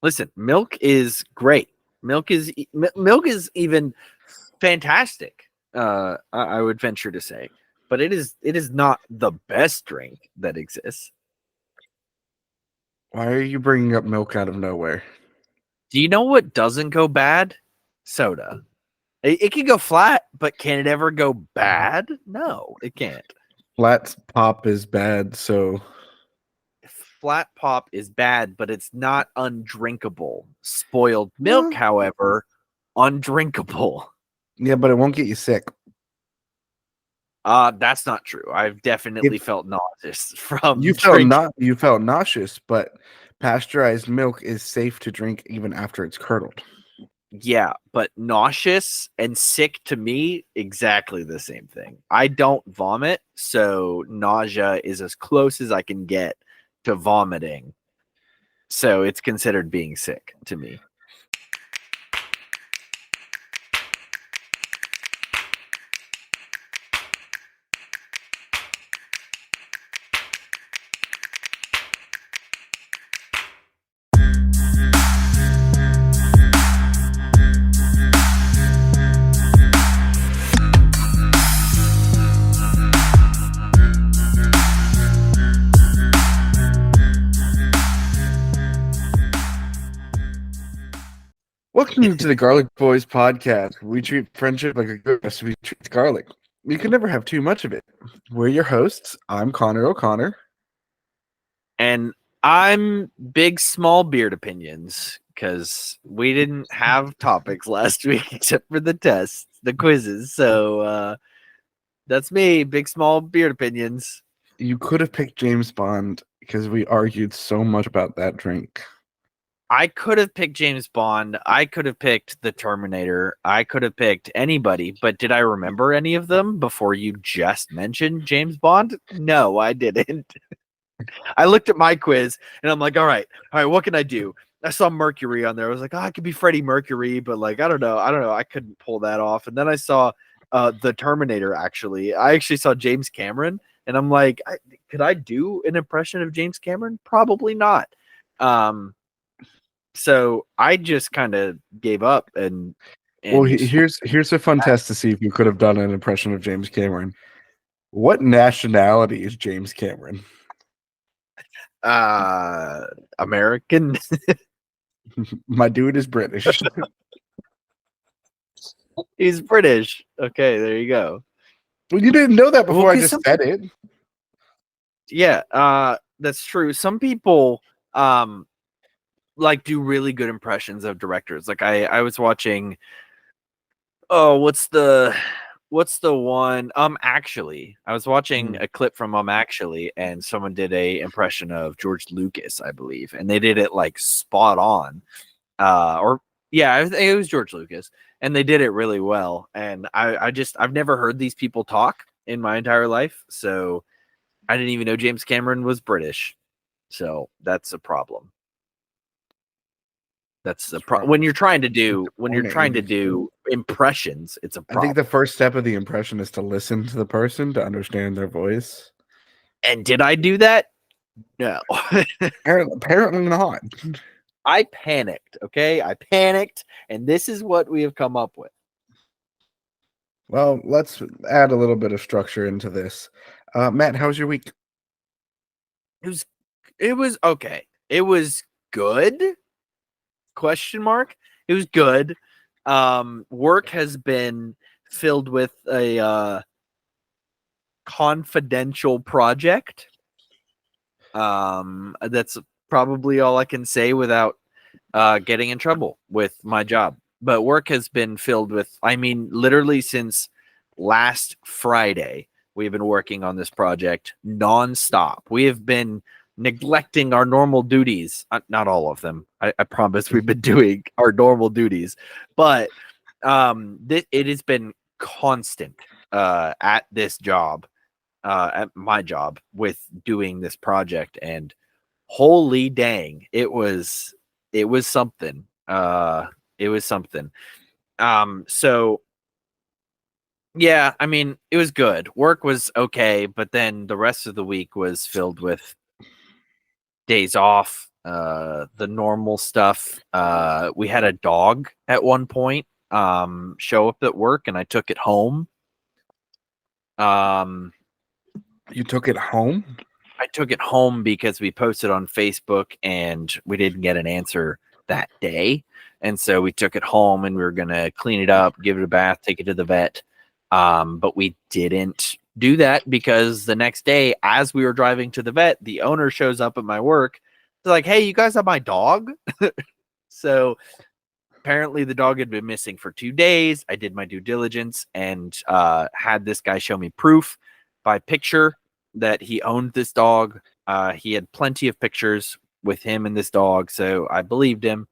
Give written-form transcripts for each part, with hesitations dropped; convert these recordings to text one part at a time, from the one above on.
Listen, milk is great. Milk is even fantastic. I would venture to say, but it is not the best drink that exists. Why are you bringing up milk out of nowhere? Do you know what doesn't go bad? Soda. It can go flat, but can it ever go bad? No, it can't. Flat pop is bad, so Flat pop is bad, but it's not undrinkable. Spoiled milk, well, however, undrinkable. yeah, but it won't get you sick. That's not true. I've definitely If felt nauseous from you felt nauseous, but pasteurized milk is safe to drink even after it's curdled. Yeah, but nauseous and sick to me, exactly the same thing. I don't vomit, so nausea is as close as I can get to vomiting. So it's considered being sick to me. Welcome to the Garlic Boys podcast. We treat friendship like a good recipe treats garlic. You can never have too much of it. We're your hosts. I'm Connor O'Connor. And I'm big small beard opinions because we didn't have topics last week except for the tests, the quizzes. So that's me, big small beard opinions. You could have picked James Bond because we argued so much about that drink. I could have picked James Bond. I could have picked the Terminator. I could have picked anybody, but did I remember any of them before you just mentioned James Bond? No, I didn't. I looked at my quiz and I'm like, all right, what can I do? I saw Mercury on there. I was like, oh, I could be Freddie Mercury, but like, I don't know. I couldn't pull that off. And then I saw the Terminator, actually. I actually saw James Cameron, and I'm like, could I do an impression of James Cameron? Probably not. So I just kind of gave up and Well, here's a fun test to see if you could have done an impression of James Cameron. What nationality is James Cameron? American. My dude is British. He's British. Okay, there you go. Well, you didn't know that before Well, I just said it. Yeah, that's true. Some people like do really good impressions of directors. Like I was watching, oh, what's the one? Actually, I was watching a clip from Actually, and someone did a impression of George Lucas, I believe, and they did it like spot on. Or yeah, I think it was George Lucas, and they did it really well. And I've never heard these people talk in my entire life, so I didn't even know James Cameron was British. So that's a problem. That's the when you're trying to do impressions, it's a problem. I think the first step of the impression is to listen to the person to understand their voice. And did I do that? No. Apparently not. I panicked, okay? I panicked, and this is what we have come up with. Well, let's add a little bit of structure into this. Matt, how was your week? It was okay. It was good? Question mark. It was good. Work has been filled with a confidential project. That's probably all I can say without getting in trouble with my job. But work has been filled with, I mean, literally since last Friday, we've been working on this project nonstop. We have been neglecting our normal duties. Not all of them. I promise we've been doing our normal duties, but it has been constant at this job, at my job, with doing this project. And holy dang, it was something. It was something. So yeah, I mean, it was good. Work was okay, but then the rest of the week was filled with days off, the normal stuff. We had a dog at one point show up at work, and I took it home. You took it home? I took it home because we posted on Facebook and we didn't get an answer that day. And so we took it home and we were going to clean it up, give it a bath, take it to the vet. But we didn't do that because the next day, as we were driving to the vet, the owner shows up at my work. They're like, hey, you guys have my dog? So apparently the dog had been missing for 2 days. I did my due diligence and had this guy show me proof by picture that he owned this dog. He had plenty of pictures with him and this dog, so I believed him.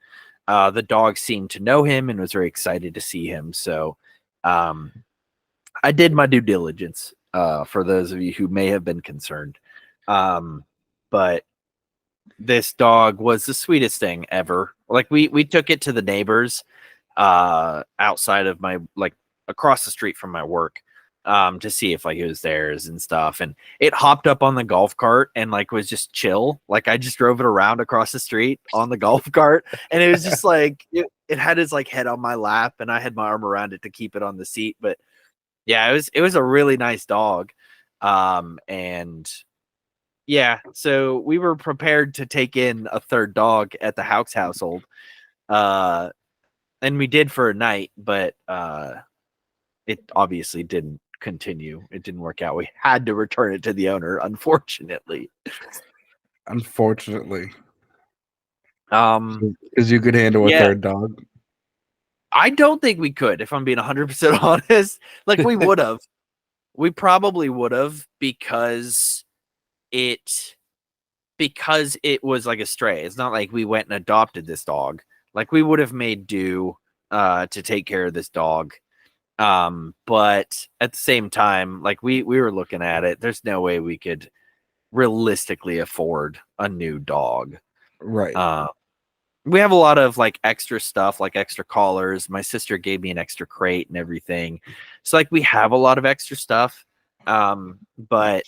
The dog seemed to know him and was very excited to see him. So I did my due diligence for those of you who may have been concerned. But this dog was the sweetest thing ever. Like we took it to the neighbors outside of my, like across the street from my work, to see if like it was theirs and stuff. And it hopped up on the golf cart and like was just chill. Like I just drove it around across the street on the golf cart, and it was just like it had its like head on my lap, and I had my arm around it to keep it on the seat. But yeah, it was a really nice dog. And yeah, so we were prepared to take in a third dog at the Haux household. And we did for a night, but it obviously didn't continue. It didn't work out. We had to return it to the owner, unfortunately. Unfortunately. Because you could handle a third dog. I don't think we could, if I'm being 100% honest. Like we would have. We probably would have because it was like a stray. It's not like we went and adopted this dog. Like we would have made do to take care of this dog. But at the same time, like we were looking at it, there's no way we could realistically afford a new dog. Right. We have a lot of like extra stuff, like extra collars. My sister gave me an extra crate and everything. So like we have a lot of extra stuff. But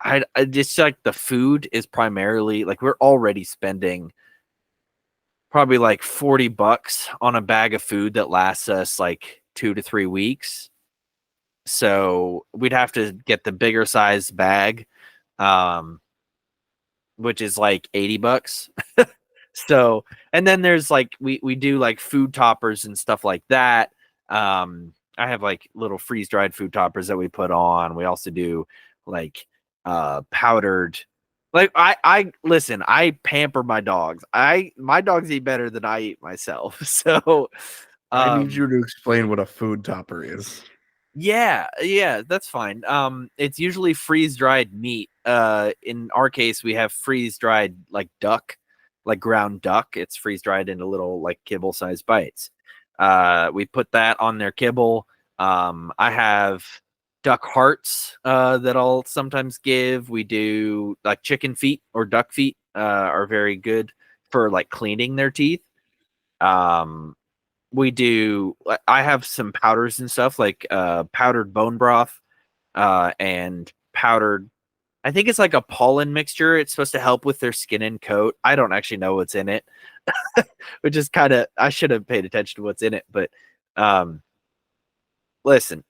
I just like the food is primarily like we're already spending probably like $40 on a bag of food that lasts us like 2 to 3 weeks. So we'd have to get the bigger size bag, which is like $80. So, and then there's like we do like food toppers and stuff like that. I have like little freeze dried food toppers that we put on. We also do like powdered, like I listen, I pamper my dogs. My dogs eat better than I eat myself. So I need you to explain what a food topper is. Yeah, that's fine. It's usually freeze dried meat. In our case, we have freeze dried like duck, like ground duck. It's freeze dried into little like kibble sized bites. We put that on their kibble. I have duck hearts that I'll sometimes give. We do like chicken feet or duck feet are very good for like cleaning their teeth. We do, I have some powders and stuff like powdered bone broth and powdered, I think it's like a pollen mixture. It's supposed to help with their skin and coat. I don't actually know what's in it, which is kind of, I should have paid attention to what's in it. But listen,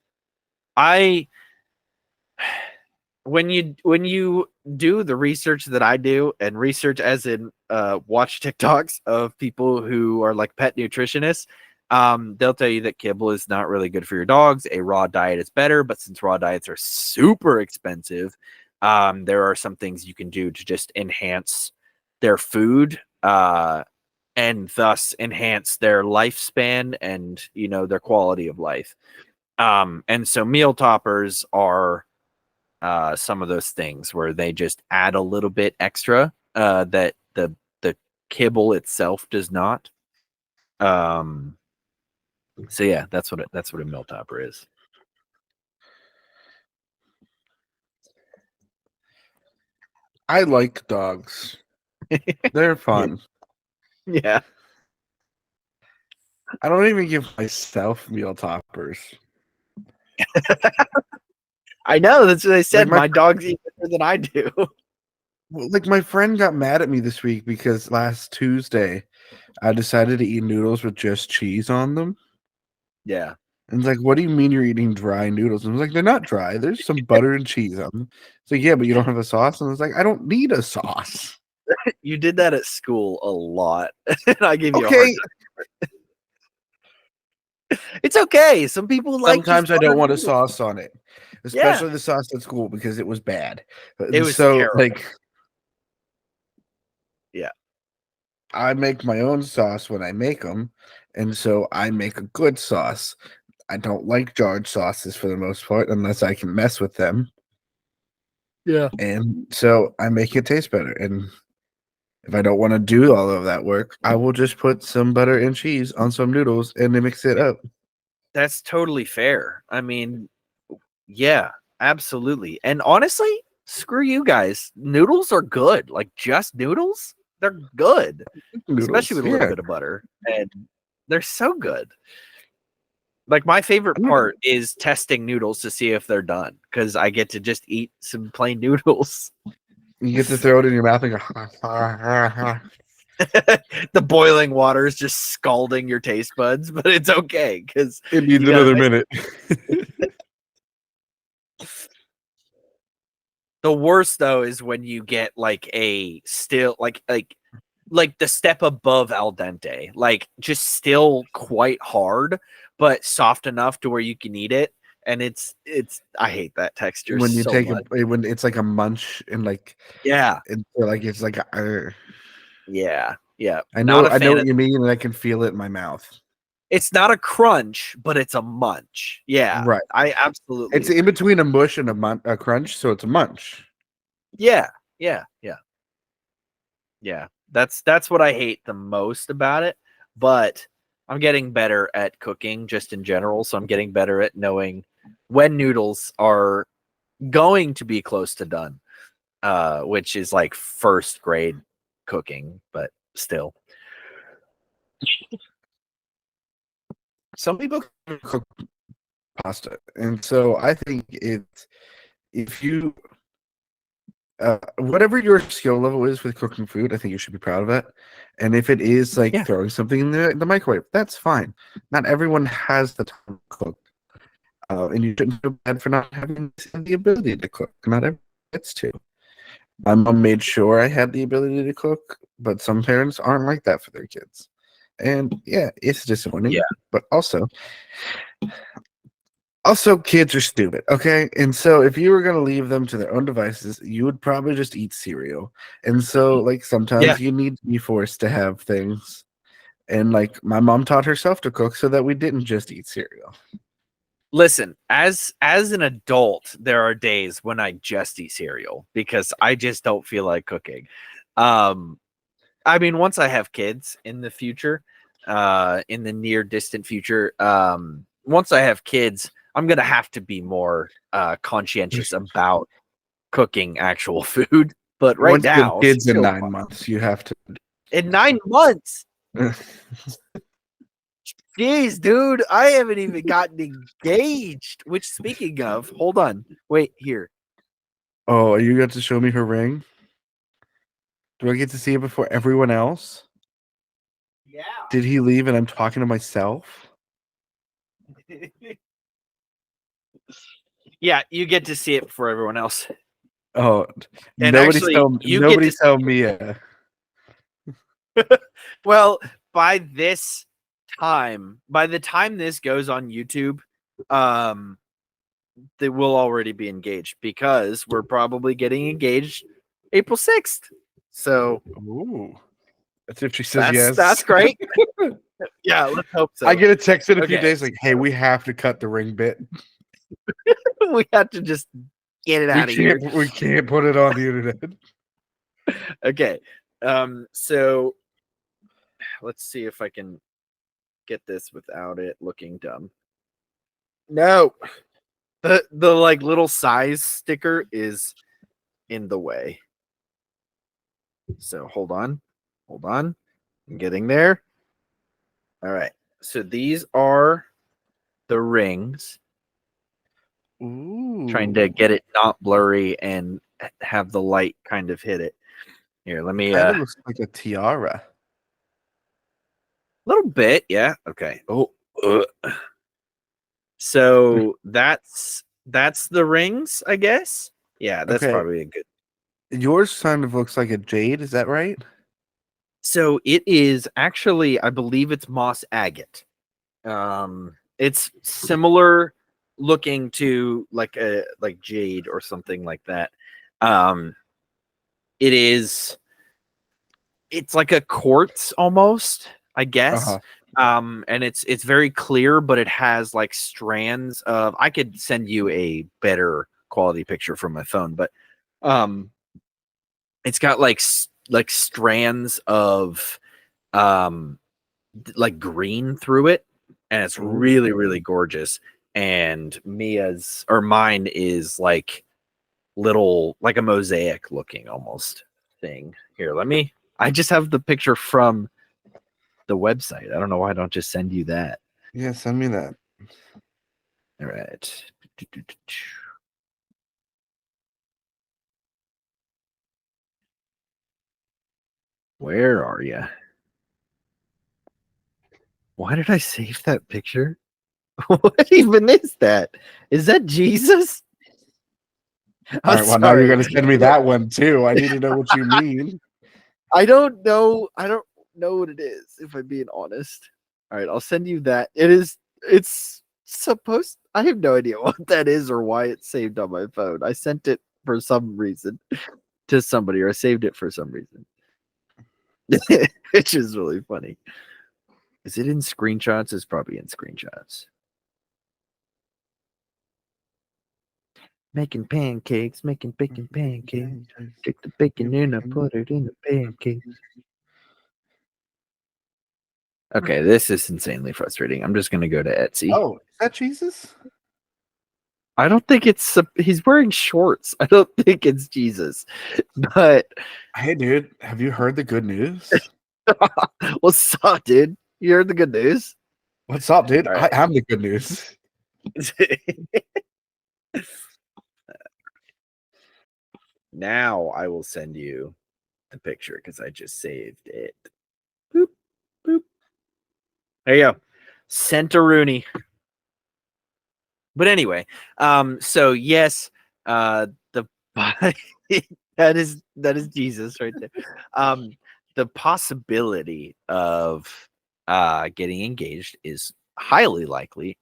when you do the research that I do, and research as in watch TikToks of people who are like pet nutritionists, they'll tell you that kibble is not really good for your dogs. A raw diet is better, but since raw diets are super expensive, there are some things you can do to just enhance their food and thus enhance their lifespan and their quality of life. And so meal toppers are some of those things where they just add a little bit extra that the kibble itself does not. So yeah, that's what a meal topper is. I like dogs. They're fun. Yeah. I don't even give myself meal toppers. I know, that's what I said. Like my dogs eat better than I do. Well, like my friend got mad at me this week because last Tuesday I decided to eat noodles with just cheese on them. Yeah. And it's like, what do you mean you're eating dry noodles? And I was like, they're not dry. There's some butter and cheese on them. It's like, yeah, but you don't have a sauce. And I was like, I don't need a sauce. You did that at school a lot. And I gave you a hard Okay. time. It's okay. Some people like Sometimes just I don't butter want a noodles. sauce on it, Yeah. especially the sauce at school because it was bad. It And was so, terrible. like, Yeah. I make my own sauce when I make them. And so I make a good sauce. I don't like jarred sauces for the most part unless I can mess with them. Yeah. And so I make it taste better. And if I don't want to do all of that work, I will just put some butter and cheese on some noodles and then mix it up. That's totally fair. I mean, yeah, absolutely. And honestly, screw you guys. Noodles are good. Like just noodles, they're good, especially Noodles. with a little Yeah. bit of butter. And they're so good. Like my favorite I'm not- part is testing noodles to see if they're done because I get to just eat some plain noodles. You get to throw it in your mouth and go, The boiling water is just scalding your taste buds, but it's okay because it needs you gotta another make minute. the worst though is when you get like a still like the step above al dente, like just still quite hard, but soft enough to where you can eat it. And it's I hate that texture When you so take much. when it's like a munch and like Yeah, it's like yeah, yeah. I Not a know fan what of. you mean and I can feel it in my mouth. It's not a crunch, but it's a munch. Yeah, Right. I absolutely It's in agree. between a mush and a crunch, so it's a munch. Yeah, yeah, yeah, yeah. That's what I hate the most about it. But I'm getting better at cooking just in general, so I'm getting better at knowing when noodles are going to be close to done, which is like first grade cooking, but still. Some people can cook pasta, and so I think it's if you whatever your skill level is with cooking food, I think you should be proud of that. And if it is like Yeah. throwing something in the microwave, that's fine. Not everyone has the time to cook, and you shouldn't feel bad for not having the ability to cook. Not everyone gets to. My mom made sure I had the ability to cook, but some parents aren't like that for their kids. And yeah, it's disappointing. Yeah. But also kids are stupid, okay? And so if you were going to leave them to their own devices, you would probably just eat cereal. And so like Yeah. sometimes you need to be forced to have things. And like my mom taught herself to cook so that we didn't just eat cereal. Listen, as an adult, there are days when I just eat cereal because I just don't feel like cooking. I mean, once I have kids in the future, in the near distant future, once I have kids, I'm gonna have to be more conscientious about cooking actual food. But right Once you have now, kids in cereal's 9 months, you have to in 9 months. Jeez, dude, I haven't even gotten engaged. Which, speaking of, hold on, wait here. Oh, are you got to show me her ring? Do I get to see it before everyone else? Yeah. Did he leave and I'm talking to myself? Yeah, you get to see it before everyone else. Oh, And actually, you get nobody to tell Mia. well, by the time this goes on YouTube, they will already be engaged because we're probably getting engaged April 6th. So Ooh. That's if she says yes. that's great. Yeah, let's hope so. I get a text in a few Okay. days like, hey, we have to cut the ring bit. We have to just get it out of here. We can't put it on the internet. Okay. So let's see if I can get this without it looking dumb. No. The like little size sticker is in the way. So hold on. I'm getting there. All right. So these are the rings. Ooh. Trying to get it not blurry and have the light kind of hit it. Here, let me Kind of looks like a tiara. little bit, yeah. Okay. Oh, so that's the rings, I guess. Yeah, that's Okay, probably a good. yours kind of looks like a jade. Is that right? So it is actually, I believe it's moss agate. It's similar looking to like a like jade or something like that. Um, it is. It's like a quartz almost, I guess. Uh-huh. And it's very clear, but it has like strands of. I could send you a better quality picture from my phone, but um, it's got like strands of like green through it, and it's really really gorgeous. And Mia's or mine is like little like a mosaic looking almost thing. Here, let me. I just have the picture from the website. I don't know why I don't just send you that. Yeah, send me that. All right. Where are you? Why did I save that picture? What even is that? Is that Jesus? All I'm right, well, now you're sorry. going to send me that one too. I need to know what you mean. I don't know. I don't know what it is, if I'm being honest. All right, I'll send you that. It's supposed I have no idea what that is or why it's saved on my phone. I sent it for some reason to somebody or I saved it for some reason. Which is really funny. Is it in screenshots? It's probably in screenshots. Making pancakes, making bacon pancakes. Take the bacon and I put it in the pancakes. Okay, this is insanely frustrating. I'm just gonna go to Etsy. Oh, is that Jesus? I don't think it's he's wearing shorts. I don't think it's Jesus. But Hey, dude, have you heard the good news? what's up, dude? You heard the good news? What's up, dude? All I right. have the good news. Now I will send you the picture because I just saved it. Boop, boop. There you go. Centeroonie. But anyway, so yes, the that is Jesus right there. The possibility of getting engaged is highly likely.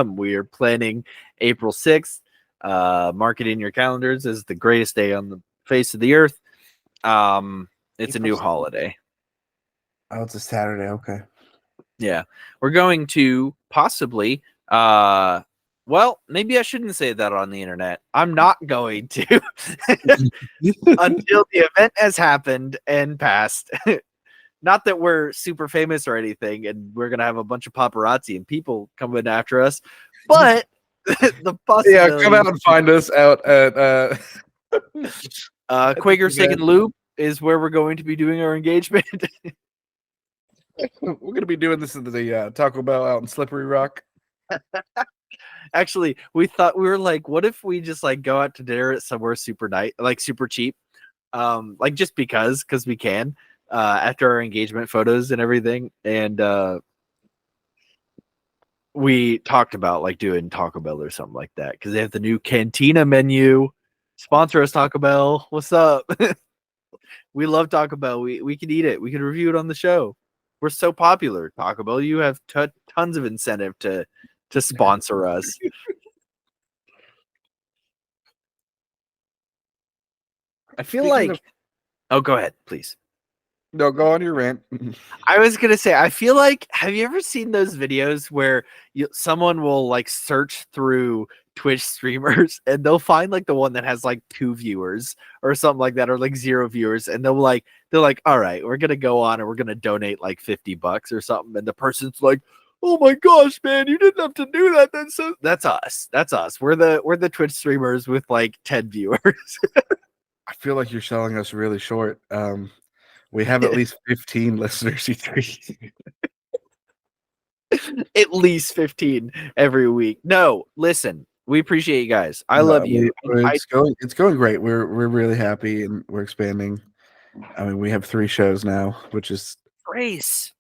We are planning April 6th. Mark it in your calendars as the greatest day on the face of the earth. It's a April new 6th. holiday. Oh, it's a Saturday. Okay. Yeah. We're going to possibly well, maybe I shouldn't say that on the internet. I'm not going to until the event has happened and passed. Not that we're super famous or anything and we're going to have a bunch of paparazzi and people coming after us, but the Yeah, come possibility out and find us out at Quaker Steak and Lube is where we're going to be doing our engagement. we're gonna be doing this in the Taco Bell out in Slippery Rock. Actually, we were like, what if we just like go out to dinner at somewhere super nice, like super cheap, like just because we can, after our engagement photos and everything, and we talked about like doing Taco Bell or something like that because they have the new Cantina menu. Sponsor us, Taco Bell. What's up? We love Taco Bell. We can eat it. We can review it on the show. We're so popular, Taco Bell. You have tons of incentive to sponsor us. I feel Speaking like. of, Oh, go ahead, please. no, go on your rant. I was gonna say, I feel like, have you ever seen those videos where someone will like search through Twitch streamers and they'll find like the one that has like 2 viewers or something like that, or like 0 viewers, and they're like, all right, we're gonna go on and we're gonna donate like $50 or something, and the person's like, oh my gosh, man, you didn't have to do that. That's us. That's us. We're the Twitch streamers with like 10 viewers. I feel like you're selling us really short. We have at least 15 listeners each week. At least 15 every week. No, listen, we appreciate you guys. I love you. It's going great. We're really happy and we're expanding. I mean, we have 3 shows now, which is Grace.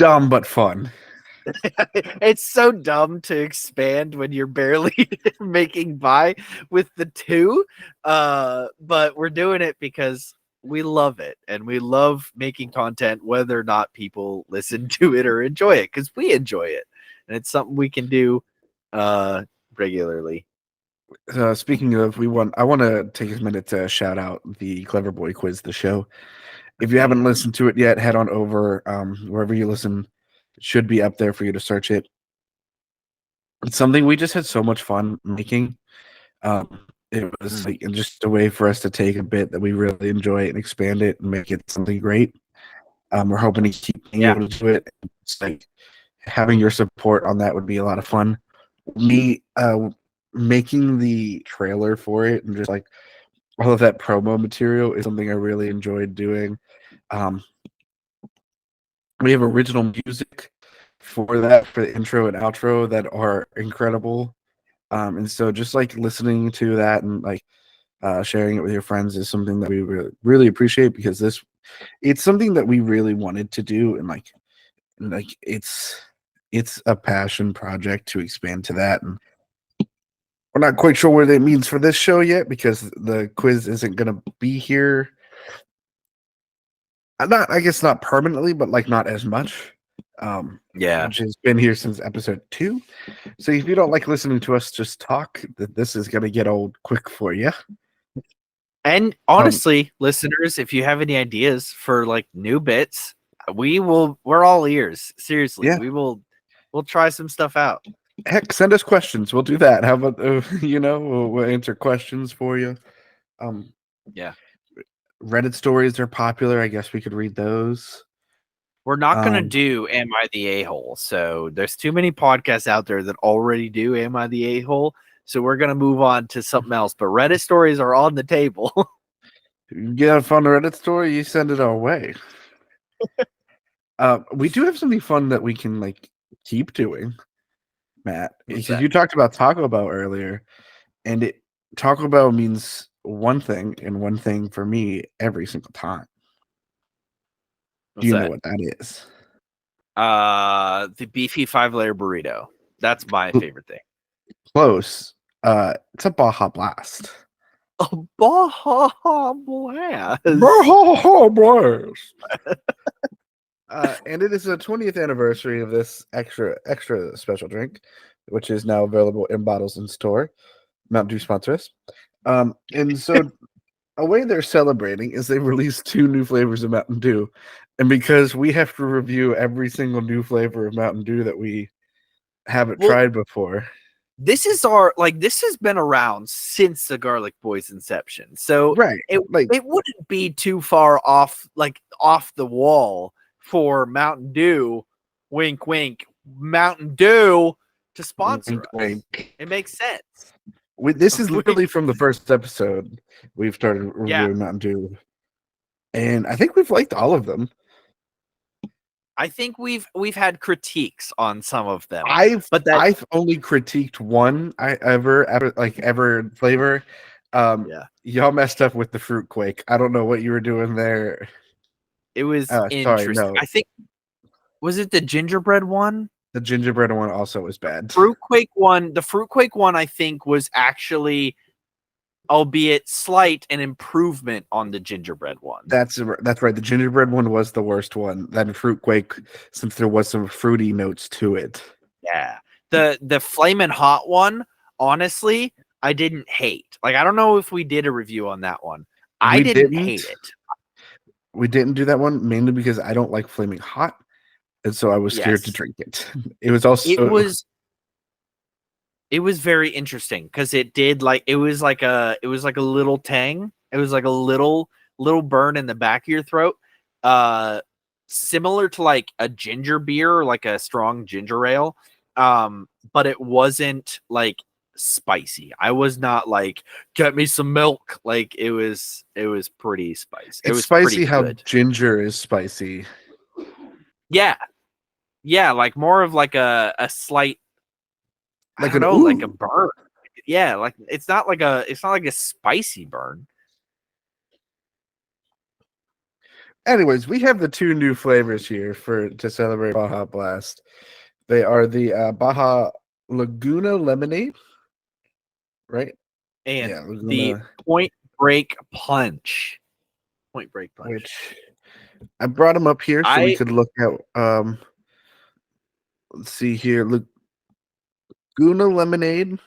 dumb but fun. It's so dumb to expand when you're barely making by with the 2. But we're doing it because we love it and we love making content, whether or not people listen to it or enjoy it, because we enjoy it. And it's something we can do regularly. Speaking of, I want to take a minute to shout out the Clever Boy Quiz, the show. If you haven't listened to it yet, head on over wherever you listen. It should be up there for you to search it. It's something we just had so much fun making. It was like just a way for us to take a bit that we really enjoy and expand it and make it something great. We're hoping to keep being able to do it. It's like having your support on that would be a lot of fun. Me making the trailer for it and just like all of that promo material is something I really enjoyed doing. We have original music for that, for the intro and outro, that are incredible. And so just like listening to that and like sharing it with your friends is something that we really appreciate, because it's something that we really wanted to do, and like it's a passion project to expand to that. And we're not quite sure what it means for this show yet, because the quiz isn't going to be here. I guess not permanently, but like not as much. Which has been here since episode 2. So if you don't like listening to us just talk, this is going to get old quick for you. And honestly, listeners, if you have any ideas for like new bits, we're all ears. Seriously, Yeah. we'll try some stuff out. Heck, send us questions. We'll do that. How about we'll answer questions for you. Yeah. Reddit stories are popular. I guess we could read those. We're not going to do Am I the A-hole? So there's too many podcasts out there that already do Am I the A-hole? So we're going to move on to something else. But Reddit stories are on the table. You get a fun Reddit story, you send it our way. We do have something fun that we can like keep doing, Matt. Because you talked about Taco Bell earlier, and Taco Bell means one thing and one thing for me every single time. Do you know what that is? The beefy 5-layer burrito. That's my favorite thing. Close. It's a Baja Blast. A Baja Blast. Baja Blast. And it is the 20th anniversary of this extra special drink, which is now available in bottles in store. Mountain Dew sponsor us. And so a way they're celebrating is they released 2 new flavors of Mountain Dew. And because we have to review every single new flavor of Mountain Dew that we haven't tried before. This has been around since the Garlic Boys inception. So it wouldn't be too far off the wall for Mountain Dew, wink wink, Mountain Dew to sponsor us. It makes sense. This is literally from the first episode we've started reviewing Mountain Dew. And I think we've liked all of them. I think we've had critiques on some of them. I've only critiqued one ever flavor. Y'all messed up with the fruit quake. I don't know what you were doing there. It was interesting. Sorry, no. I think, was it the gingerbread one? The gingerbread one also was bad. The fruit quake one I think was actually, albeit slight, an improvement on the gingerbread one. That's right. The gingerbread one was the worst one. That fruit quake, since there was some fruity notes to it. Yeah. The flamin' hot one, honestly, I didn't hate. Like, I don't know if we did a review on that one. I didn't hate it. We didn't do that one mainly because I don't like flaming hot, and so I was scared to drink it. It was also it was very interesting because it was like a little tang. It was like a little burn in the back of your throat. Similar to like a ginger beer, like a strong ginger ale. But it wasn't like spicy. I was not like, get me some milk. Like it was pretty spicy. It was spicy how good. Ginger is spicy. Yeah. Yeah, like more of like a slight, like a burn. Yeah, like it's not like a spicy burn. Anyways, we have the two new flavors here to celebrate Baja Blast. They are the Baja Laguna Lemonade, right? And Yeah, the Laguna. Point Break Punch. Point Break Punch. Which I brought them up here so we could look at. Let's see here. Laguna Lemonade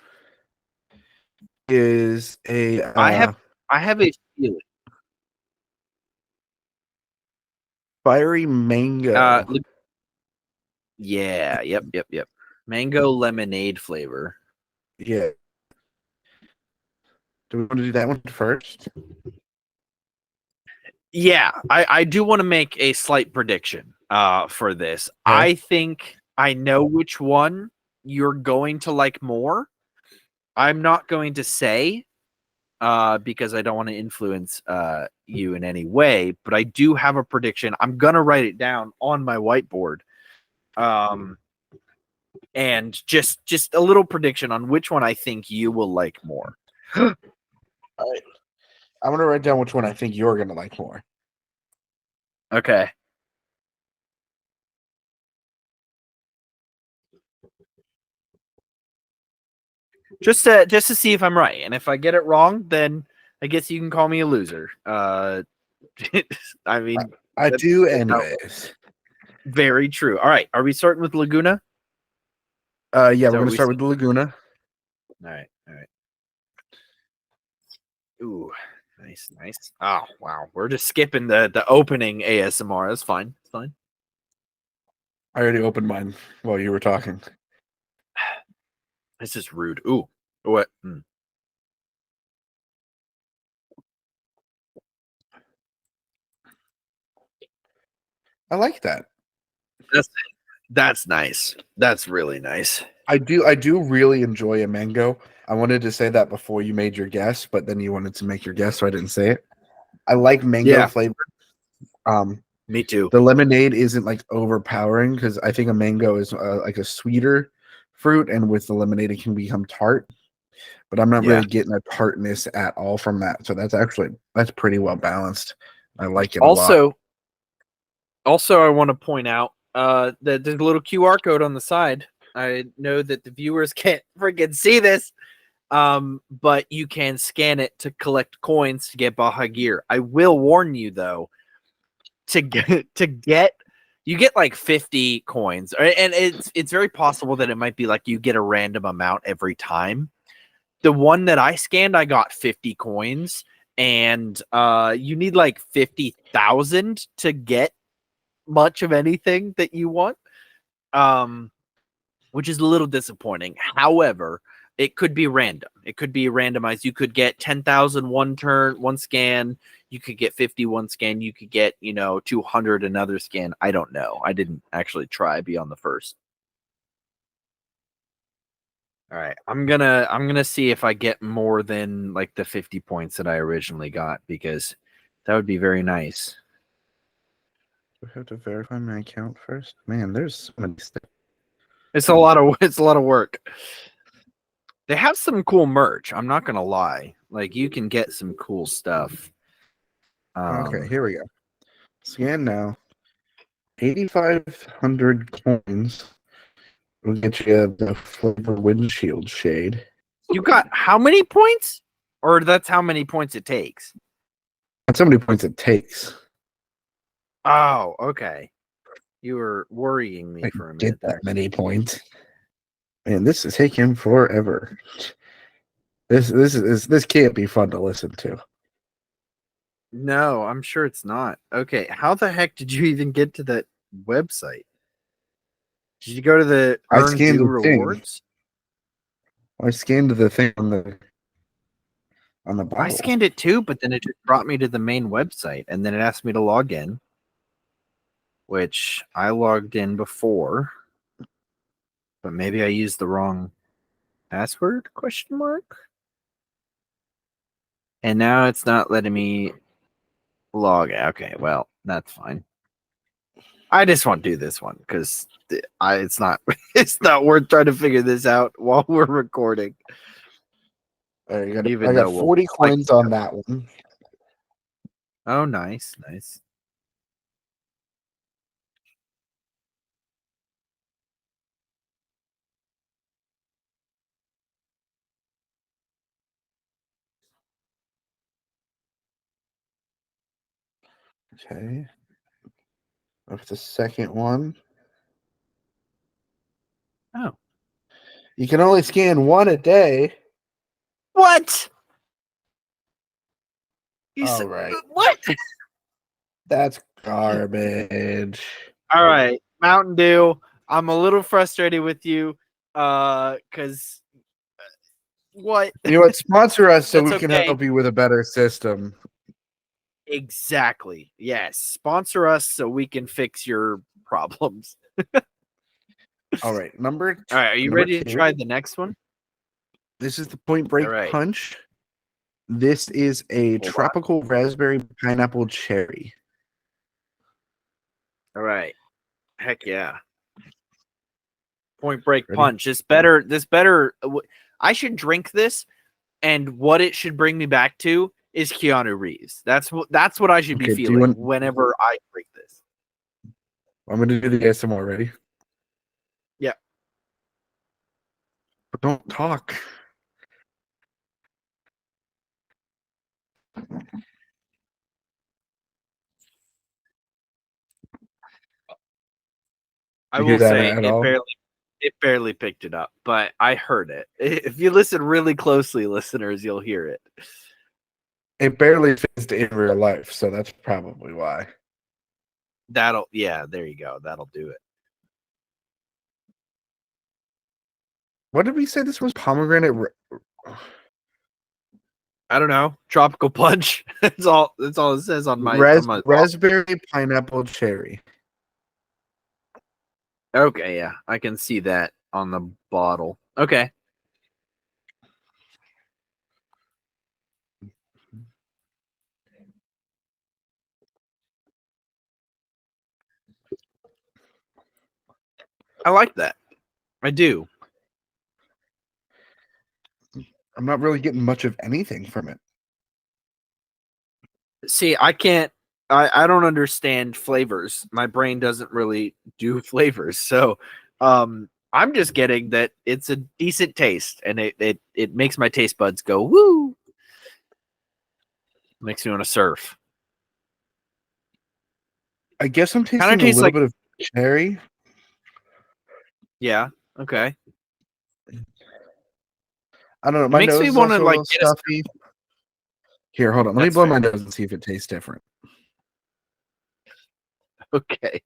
is a. I have a feeling. Fiery mango. Yeah. Yep. Mango lemonade flavor. Yeah. Do we want to do that one first? Yeah, I do want to make a slight prediction for this. Okay. I think I know which one you're going to like more. I'm not going to say because I don't want to influence you in any way, but I do have a prediction. I'm gonna write it down on my whiteboard. And just a little prediction on which one I think you will like more. All right. I'm gonna write down which one I think you're gonna like more. Okay. Just to see if I'm right, and if I get it wrong, then I guess you can call me a loser. I mean, I do anyways. Very true. All right, are we starting with Laguna? Yeah, we're gonna start with the Laguna. All right. Ooh, nice. Oh wow, we're just skipping the opening ASMR. That's fine. It's fine. I already opened mine while you were talking. This is rude. Ooh, what? I like that. That's nice. That's really nice. I do really enjoy a mango. I wanted to say that before you made your guess, but then you wanted to make your guess, so I didn't say it. I like mango flavor. Me too. The lemonade isn't like overpowering because I think a mango is like a sweeter fruit, and with the lemonade it can become tart. But I'm not really getting a tartness at all from that. So that's pretty well balanced. I like it a lot. Also, I want to point out that there's a little QR code on the side. I know that the viewers can't freaking see this, but you can scan it to collect coins to get Baja gear. I will warn you though, you get like 50 coins, and it's very possible that it might be like you get a random amount every time. The one that I scanned, I got 50 coins, and you need like 50,000 to get much of anything that you want, which is a little disappointing. However, it could be random. It could be randomized. You could get 10,000 one scan. You could get 51 scan. You could get 200 another scan. I don't know. I didn't actually try beyond the first. All right, I'm gonna see if I get more than like the 50 points that I originally got, because that would be very nice. Do I have to verify my account first? Man, there's so many steps. It's a lot of work. They have some cool merch. I'm not gonna lie. Like, you can get some cool stuff. Okay, here we go. Scan now. 8,500 coins will get you the flavor windshield shade. You got how many points? Or that's how many points it takes? That's how many points it takes. Oh, okay. You were worrying me for a minute. Get that many points. Man, this is taking forever. This can't be fun to listen to. No, I'm sure it's not. Okay, how the heck did you even get to that website? Did you go to the Earn Do Rewards? I scanned the thing on the bottle. I scanned it too, but then it just brought me to the main website, and then it asked me to log in, which I logged in before, but maybe I used the wrong password, ? And now it's not letting me log. Okay, well, that's fine. I just want to do this one because it's not worth trying to figure this out while we're recording. I got 40 coins on that one. Oh, nice. Okay. That's the second one. Oh. You can only scan one a day. What? All right. What? That's garbage. All right, Mountain Dew. I'm a little frustrated with you, because what? You know what? Sponsor us so That's we can okay. help you with a better system. Exactly. Yes. Sponsor us so we can fix your problems. All right. All right. Are you ready to try the next one? This is the Point Break All right. Punch. This is a Hold on. tropical raspberry pineapple cherry. All right. Heck yeah. Point Break Ready? Punch. I should drink this, and what it should bring me back to is Keanu Reeves. That's what I should be Okay, do you feeling want- whenever I drink this. I'm going to do the ASMR. Ready? Yeah. But don't talk. I You will hear that say at all? it barely picked it up, but I heard it. If you listen really closely, listeners, you'll hear it. It barely fits in real life, so that's probably why. There you go. That'll do it. What did we say this was? Pomegranate. I don't know. Tropical punch. That's all it says on my Raspberry pineapple cherry. Okay, yeah. I can see that on the bottle. Okay. I like that. I do. I'm not really getting much of anything from it. See, I don't understand flavors. My brain doesn't really do flavors. So I'm just getting that it's a decent taste, and it makes my taste buds go woo. Makes me want to surf. I guess I'm tasting a tastes little like- bit of cherry. Yeah. Okay. I don't know. My makes nose me is wanna, also a like, little get a- stuffy. Here, hold on. Let me That's blow fair. my nose and see if it tastes different. Okay.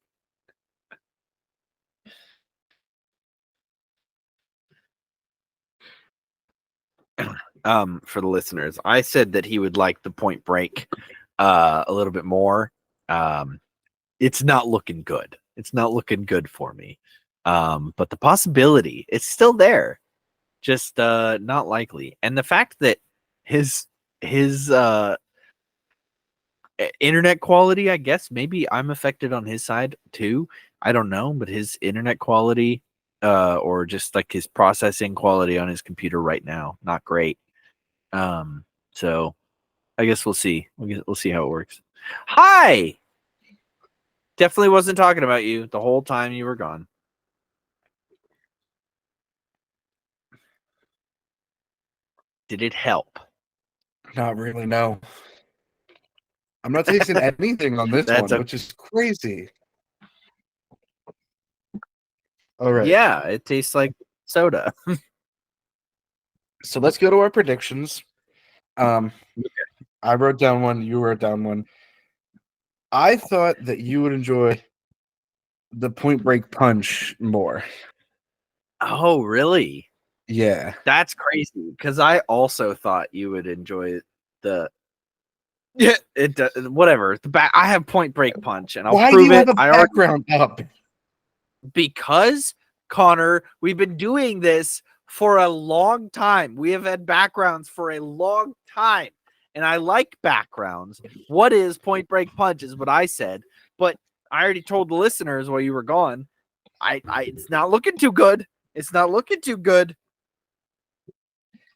For the listeners, I said that he would like the Point Break a little bit more. It's not looking good. It's not looking good for me. But the possibility, it's still there. Just not likely. And the fact that his internet quality, I guess maybe I'm affected on his side too. I don't know, but his internet quality or just like his processing quality on his computer right now, not great. So I guess we'll see. We'll see how it works. Hi. Definitely wasn't talking about you the whole time you were gone. Did it help? Not really, no. I'm not tasting anything on this That's one, which is crazy. All right. Yeah, it tastes like soda. So let's go to our predictions. I wrote down one. You wrote down one. I thought that you would enjoy the Point Break Punch more. Oh, really? Yeah. That's crazy because I also thought you would enjoy the whatever the back. I have Point Break Punch, and I'll Why do prove you it. have a I already background up? because Connor, we've been doing this for a long time. We have had backgrounds for a long time, and I like backgrounds. What is Point Break Punch is what I said, but I already told the listeners while you were gone. It's not looking too good. It's not looking too good.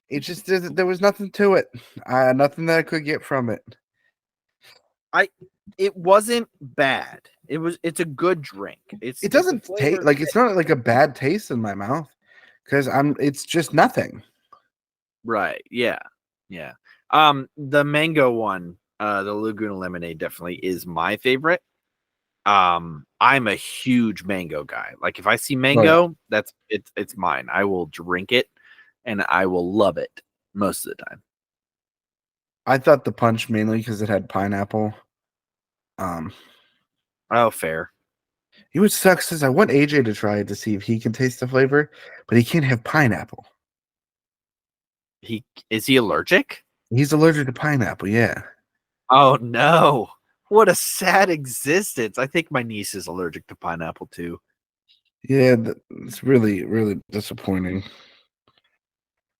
It just there was nothing to it. Nothing that I could get from it. It wasn't bad. It's a good drink. It doesn't taste like it's not like a bad taste in my mouth because it's just nothing. Right. Yeah. Yeah. The mango one The Laguna lemonade definitely is my favorite. I'm a huge mango guy. Like if I see mango, it's mine. I will drink it and I will love it most of the time. I thought the punch mainly because it had pineapple. Oh, fair. He would suck is I want AJ to try it to see if he can taste the flavor, but he can't have pineapple. Is he allergic? He's allergic to pineapple, yeah. Oh no. What a sad existence. I think my niece is allergic to pineapple too. Yeah, it's really, really disappointing.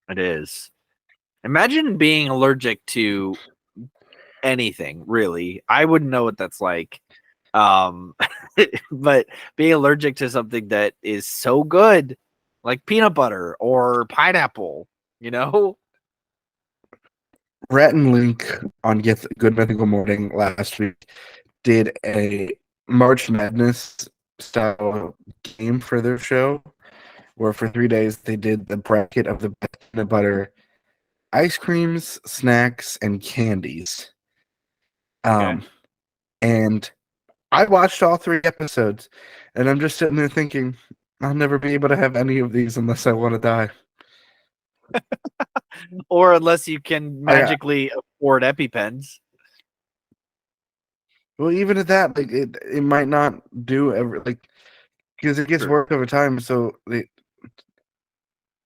It is. Imagine being allergic to anything, really. I wouldn't know what that's like. But being allergic to something that is so good, like peanut butter or pineapple, you know? Rhett and Link on Get Good Mythical Morning last week did a March Madness style game for their show, where for 3 days they did the bracket of the best peanut butter ice creams, snacks, and candies. Okay. And I watched all 3 episodes, and I'm just sitting there thinking, I'll never be able to have any of these unless I want to die. Or unless you can magically afford EpiPens. Well, even at that, like it might not do ever like because it gets worse over time. So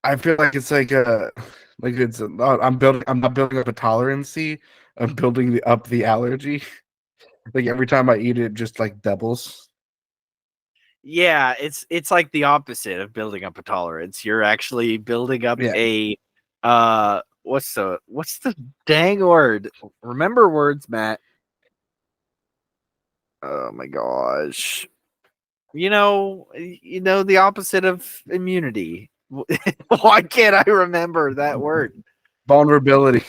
I feel like it's like it's I'm not building up a tolerancy. I'm building up the allergy. Like every time I eat it, just like doubles. Yeah, it's like the opposite of building up a tolerance. You're actually building up Yeah. a what's the dang word? Remember words, Matt. Oh my gosh. You know the opposite of immunity. Why can't I remember that word? Vulnerability.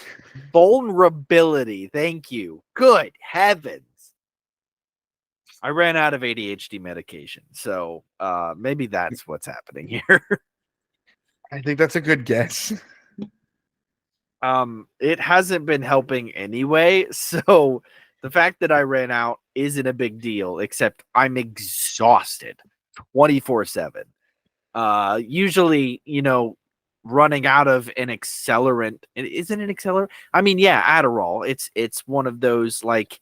Vulnerability. Thank you. Good heavens. I ran out of ADHD medication, so maybe that's what's happening here. I think that's a good guess. It hasn't been helping anyway, so the fact that I ran out isn't a big deal, except I'm exhausted 24/7. Usually, running out of an accelerant. Isn't it accelerant? I mean, yeah, Adderall. It's one of those like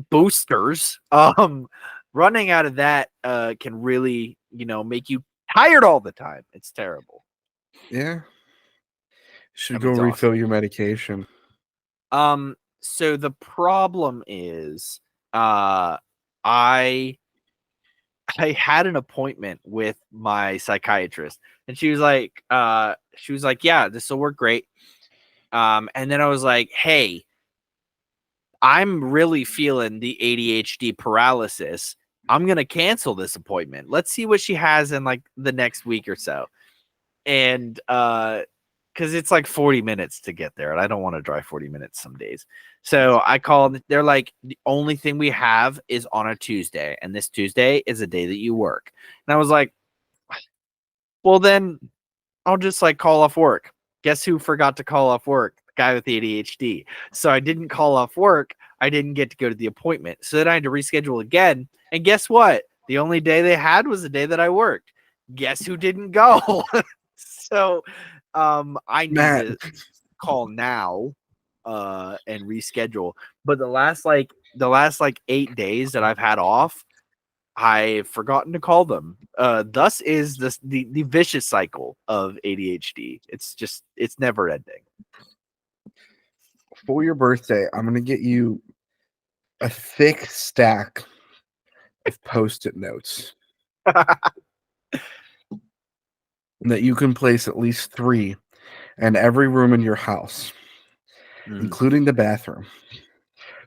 boosters. Running out of that can really, make you tired all the time. It's terrible. Yeah. Should I'm go exhausted. refill your medication. So the problem is, I had an appointment with my psychiatrist, and she was like, yeah, this will work great. And then I was like, hey, I'm really feeling the ADHD paralysis. I'm gonna cancel this appointment. Let's see what she has in like the next week or so. And because it's like 40 minutes to get there, and I don't want to drive 40 minutes some days. So I called. They're like, the only thing we have is on a Tuesday, and this Tuesday is a day that you work. And I was like, well, then I'll just like call off work. Guess who forgot to call off work? The guy with the ADHD. So I didn't call off work. I didn't get to go to the appointment. So then I had to reschedule again. And guess what? The only day they had was the day that I worked. Guess who didn't go? So I need to call now and reschedule. But the last 8 days that I've had off, I've forgotten to call them. Thus is the vicious cycle of ADHD. It's never ending. For your birthday, I'm gonna get you a thick stack of post-it notes that you can place at least 3 in every room in your house, including the bathroom,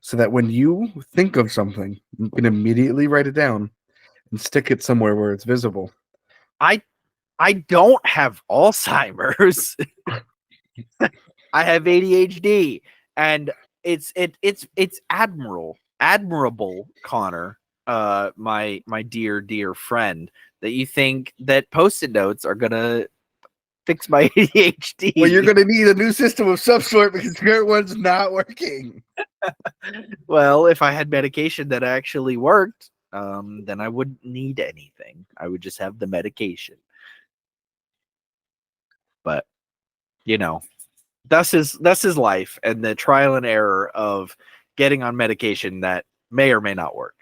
so that when you think of something, you can immediately write it down and stick it somewhere where it's visible. I don't have Alzheimer's. I have ADHD, and it's admirable, Connor, my dear friend, that you think that post-it notes are gonna fix my ADHD. Well, you're going to need a new system of some sort because the current one's not working. Well, if I had medication that actually worked, then I wouldn't need anything. I would just have the medication. But that's his life and the trial and error of getting on medication that may or may not work.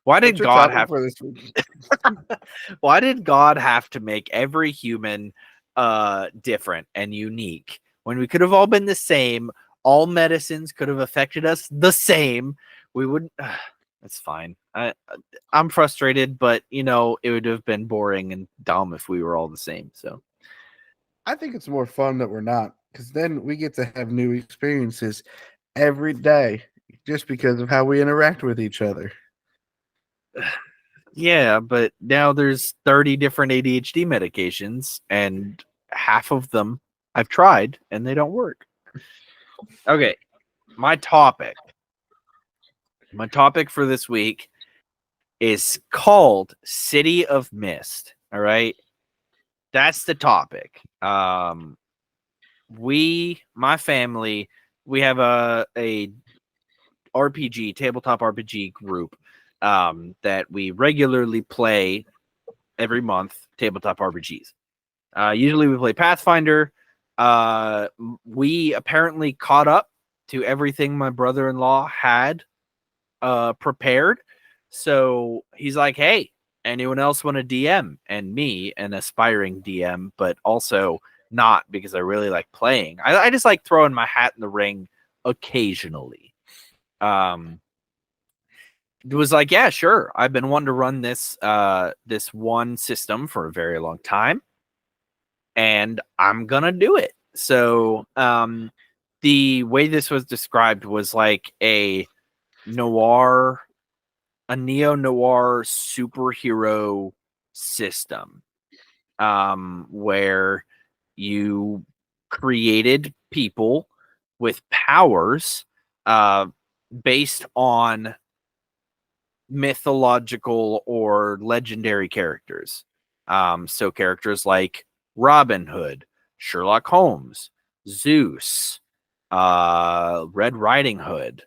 Why did God have for this week? Why did God have to make every human different and unique when we could have all been the same? All medicines could have affected us the same. We wouldn't. It's fine. I'm frustrated, but it would have been boring and dumb if we were all the same. So I think it's more fun that we're not, because then we get to have new experiences every day just because of how we interact with each other. Yeah, but now there's 30 different ADHD medications, and half of them I've tried, and they don't work. Okay, my topic for this week is called City of Mist. All right, that's the topic. My family, we have a RPG, tabletop RPG group that we regularly play every month, tabletop RPGs. Usually we play Pathfinder. We apparently caught up to everything my brother-in-law had prepared. So he's like, hey, anyone else want to DM? And me, an aspiring DM, but also not because I really like playing. I just like throwing my hat in the ring occasionally. It was like, yeah, sure. I've been wanting to run this one system for a very long time, and I'm gonna do it. So the way this was described was like a neo-noir superhero system, where you created people with powers based on mythological or legendary characters. So characters like Robin Hood, Sherlock Holmes, Zeus, Red Riding Hood,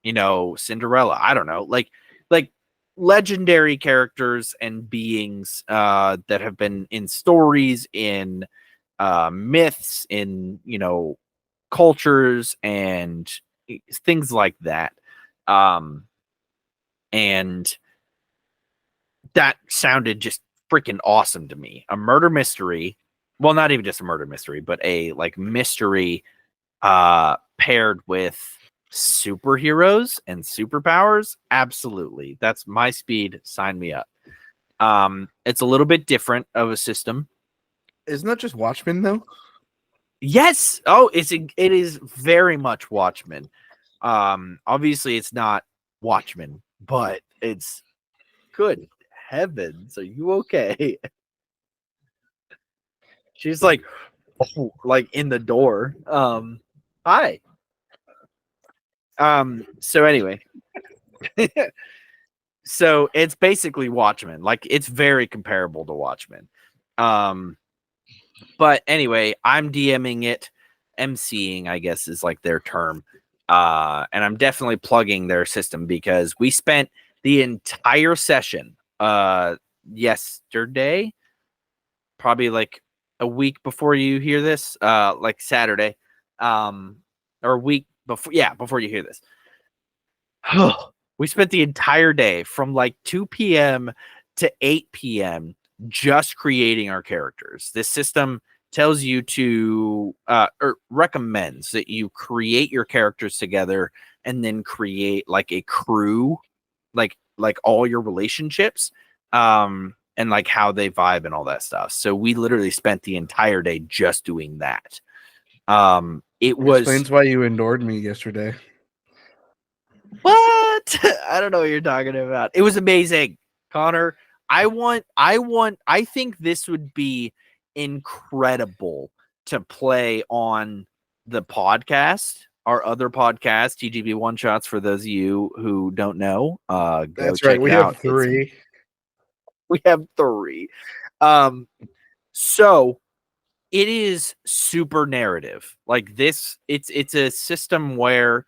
Cinderella. I don't know, like legendary characters and beings that have been in stories, in myths, in cultures and things like that. And that sounded just freaking awesome to me. A murder mystery. Well, not even just a murder mystery, but a mystery paired with superheroes and superpowers. Absolutely. That's my speed. Sign me up. It's a little bit different of a system. Isn't that just Watchmen though? Yes. Oh, it is very much Watchmen. Obviously it's not Watchmen, but it's good heavens. Are you okay? She's like in the door. Hi. So anyway. So it's basically Watchmen. Like it's very comparable to Watchmen. But anyway, I'm DMing it. MCing, I guess, is like their term. And I'm definitely plugging their system because we spent the entire session yesterday, probably like a week before you hear this, like Saturday, or a week before you hear this. We spent the entire day from like 2 p.m. to 8 p.m. just creating our characters. This system tells you to or recommends that you create your characters together and then create like a crew, like all your relationships, and like how they vibe and all that stuff. So we literally spent the entire day just doing that. It Explains why you ignored me yesterday. What? I don't know what you're talking about. It was amazing, Connor. I think this would be incredible to play on the podcast, our other podcast, TGB One Shots. For those of you who don't know, go That's check right. We it out. have 3. We have 3. So it is super narrative. Like this, it's a system where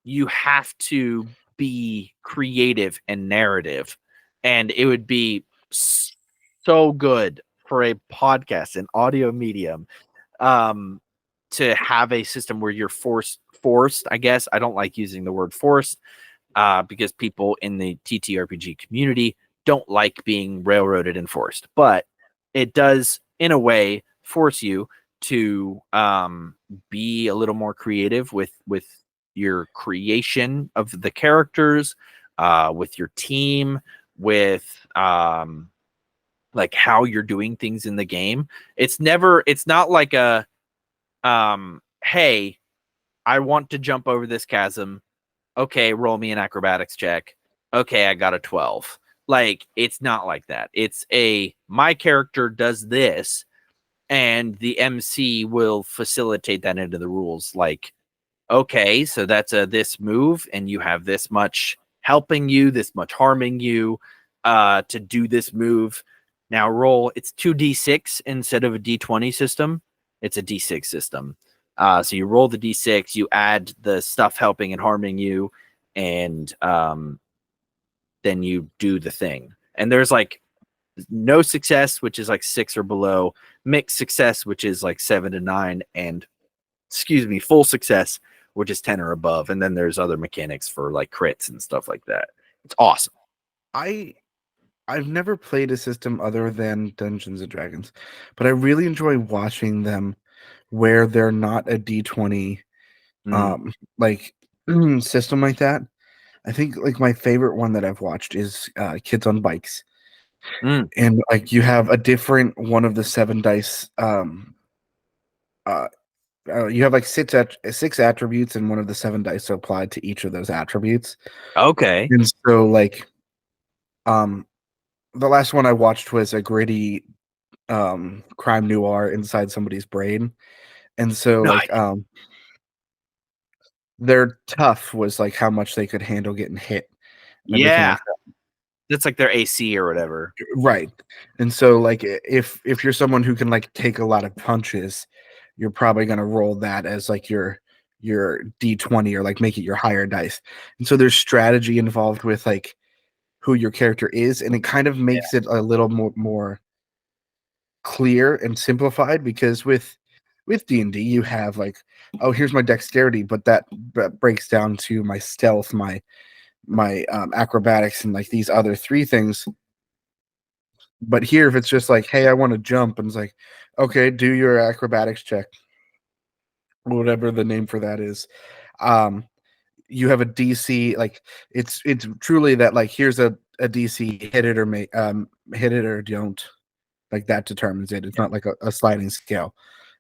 you have to be creative and narrative, and it would be so good for a podcast, an audio medium, um, to have a system where you're forced. I guess I don't like using the word forced, because people in the TTRPG community don't like being railroaded and forced, but it does, in a way, force you to be a little more creative with your creation of the characters, with your team, with like how you're doing things in the game. It's not like a hey, I want to jump over this chasm. Okay, roll me an acrobatics check. Okay, I got a 12. Like, it's not like that. It's my character does this, and the MC will facilitate that into the rules. Like, okay, so that's this move, and you have this much helping you, this much harming you, to do this move. Now roll. It's 2d6 instead of a d20 system. It's a d6 system. So you roll the d6, you add the stuff helping and harming you, and then you do the thing. And there's like no success, which is like 6 or below, mixed success, which is like 7 to 9, and full success, which is 10 or above. And then there's other mechanics for like crits and stuff like that. It's awesome. I've never played a system other than Dungeons and Dragons, but I really enjoy watching them where they're not a D20 like system like that. I think like my favorite one that I've watched is Kids on Bikes. And like you have a different one of the 7 dice you have like 6 attributes, and one of the 7 dice are applied to each of those attributes. Okay. And so like the last one I watched was a gritty crime noir inside somebody's brain. And so Nice. like their tough was like how much they could handle getting hit and everything Yeah. like that. That's like their AC or whatever. Right. And so like if you're someone who can like take a lot of punches, you're probably going to roll that as like your D20, or like make it your higher dice. And so there's strategy involved with like who your character is, and it kind of makes it a little more clear and simplified, because with D&D you have like, oh, here's my dexterity, but that breaks down to my stealth, my acrobatics, and like these other 3 things. But here, if it's just like, hey, I want to jump, and it's like, okay, do your acrobatics check, whatever the name for that is. You have a DC, like it's truly that like, here's a DC, hit it or hit it or don't, like that determines it. It's not like a sliding scale.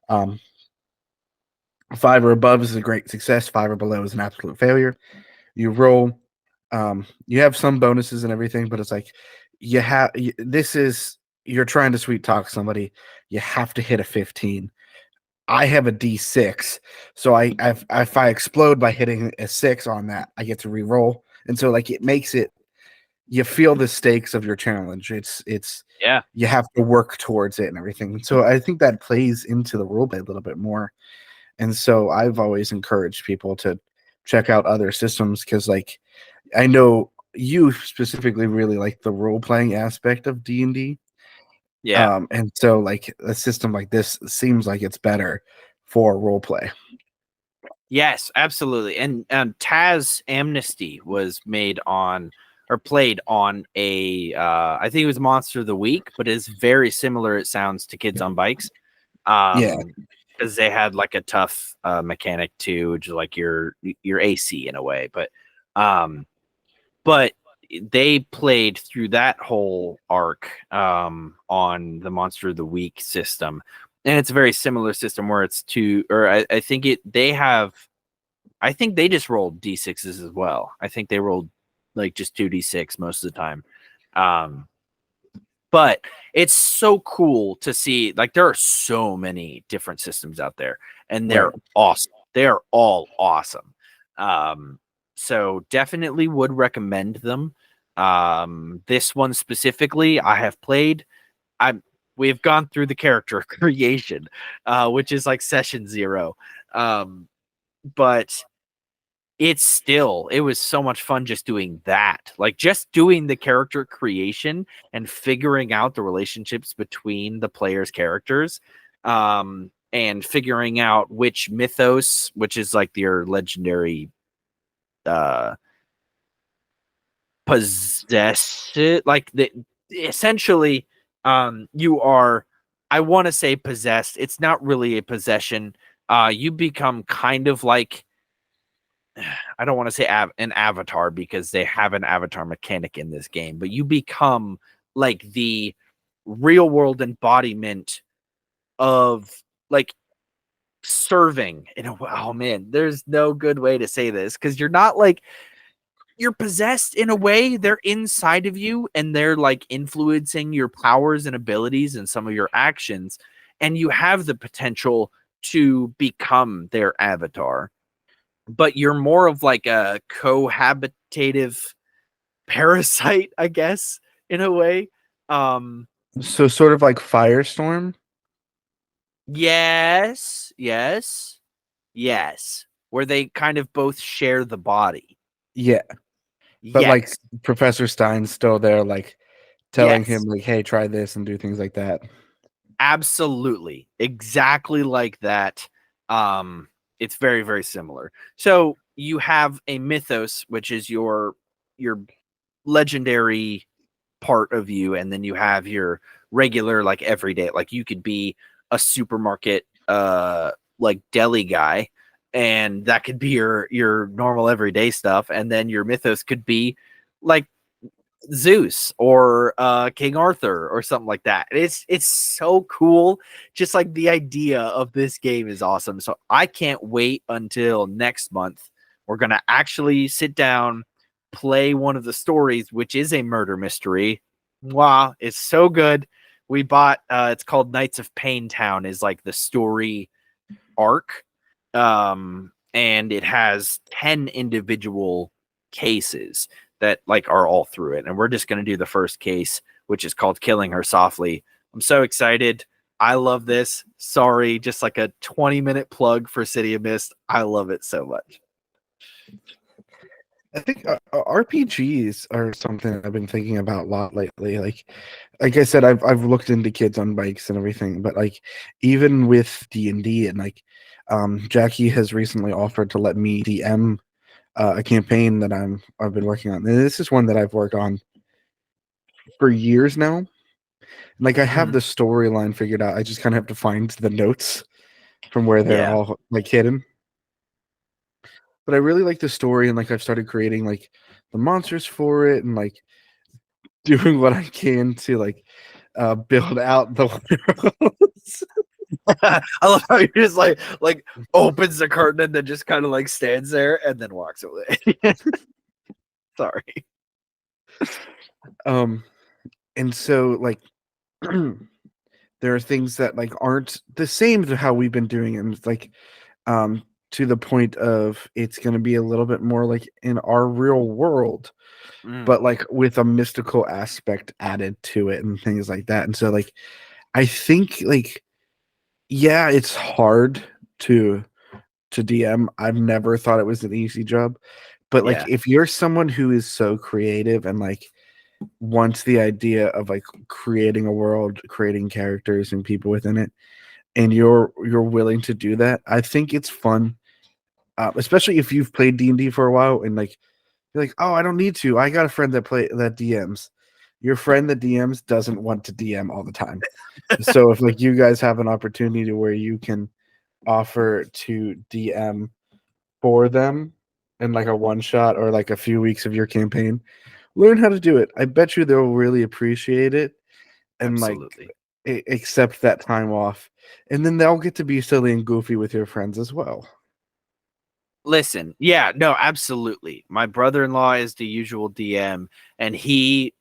5 or above is a great success. 5 or below is an absolute failure. You roll. You have some bonuses and everything, but it's like you're trying to sweet talk somebody. You have to hit a 15. I have a D6, so if I explode by hitting a 6 on that, I get to re-roll, and so like it makes it, you feel the stakes of your challenge. It's you have to work towards it and everything. And so I think that plays into the role play a little bit more. And so I've always encouraged people to check out other systems, because like I know you specifically really like the role playing aspect of D&D. Yeah. And so like a system like this seems like it's better for role play. Yes, absolutely. And Taz Amnesty was made on or played on a I think it was Monster of the Week, but it's very similar, it sounds, to Kids on Bikes. Yeah. Because they had like a tough mechanic too, which is like your AC in a way. But they played through that whole arc on the Monster of the Week system. And it's a very similar system where it's I think I think they just rolled D6s as well. I think they rolled like just 2d6 most of the time. But it's so cool to see, like, there are so many different systems out there, and they're awesome. They are all awesome. So definitely would recommend them. This one specifically, I have played. We've gone through the character creation, which is like session 0. But it was so much fun just doing that. Like just doing the character creation and figuring out the relationships between the players' characters. And figuring out which mythos, which is like your legendary possess it, like the essentially you are, I want to say possessed. It's not really a possession. You become kind of like, I don't want to say an avatar because they have an avatar mechanic in this game, but you become like the real world embodiment of like serving in a way. Oh man, there's no good way to say this because you're not like, you're possessed in a way. They're inside of you and they're like influencing your powers and abilities and some of your actions, and you have the potential to become their avatar, but you're more of like a cohabitative parasite, I guess, in a way. So sort of like Firestorm. Yes, where they kind of both share the body. Yeah, but like Yes. Professor Stein's still there, like telling him Yes. like, "Hey, try this and do things like that." Absolutely. Exactly like that. It's very, very similar. So you have a mythos, which is your legendary part of you, and then you have your regular, like everyday, like you could be a supermarket like deli guy, and that could be your normal everyday stuff, and then your mythos could be like Zeus or King Arthur or something like that. It's so cool. Just like the idea of this game is awesome. So I can't wait until next month. We're gonna actually sit down, play one of the stories, which is a murder mystery. Wow, it's so good. We bought it's called Knights of Pain Town, is like the story arc. And it has 10 individual cases that like are all through it. And we're just going to do the first case, which is called Killing Her Softly. I'm so excited. I love this. Sorry, just like a 20-minute plug for City of Mist. I love it so much. I think RPGs are something I've been thinking about a lot lately. Like I said, I've looked into Kids on Bikes and everything, but like even with D&D and like Jackie has recently offered to let me DM a campaign that I've been working on. And this is one that I've worked on for years now. Like I have the storyline figured out. I just kind of have to find the notes from where they're Yeah. all like hidden. But I really like the story, and like I've started creating like the monsters for it, and like doing what I can to like build out the worlds. I love how you just like opens the curtain and then just kind of like stands there and then walks away. Sorry. And so like there are things that like aren't the same to how we've been doing it. And it's like to the point of it's going to be a little bit more like in our real world, but like with a mystical aspect added to it and things like that. And so like I think like yeah, it's hard to DM. I've never thought it was an easy job, but like Yeah. if you're someone who is so creative and like wants the idea of like creating a world, creating characters and people within it, and you're willing to do that, I think it's fun. Especially if you've played D&D for a while and like you're like, oh, I don't need to. I got a friend that DMs. Your friend that DMs doesn't want to DM all the time. So if like you guys have an opportunity where you can offer to DM for them in like a one shot or like a few weeks of your campaign, learn how to do it. I bet you they'll really appreciate it and like Absolutely. accept that time off. And then they'll get to be silly and goofy with your friends as well. Listen, yeah, no, absolutely. My brother-in-law is the usual DM, and he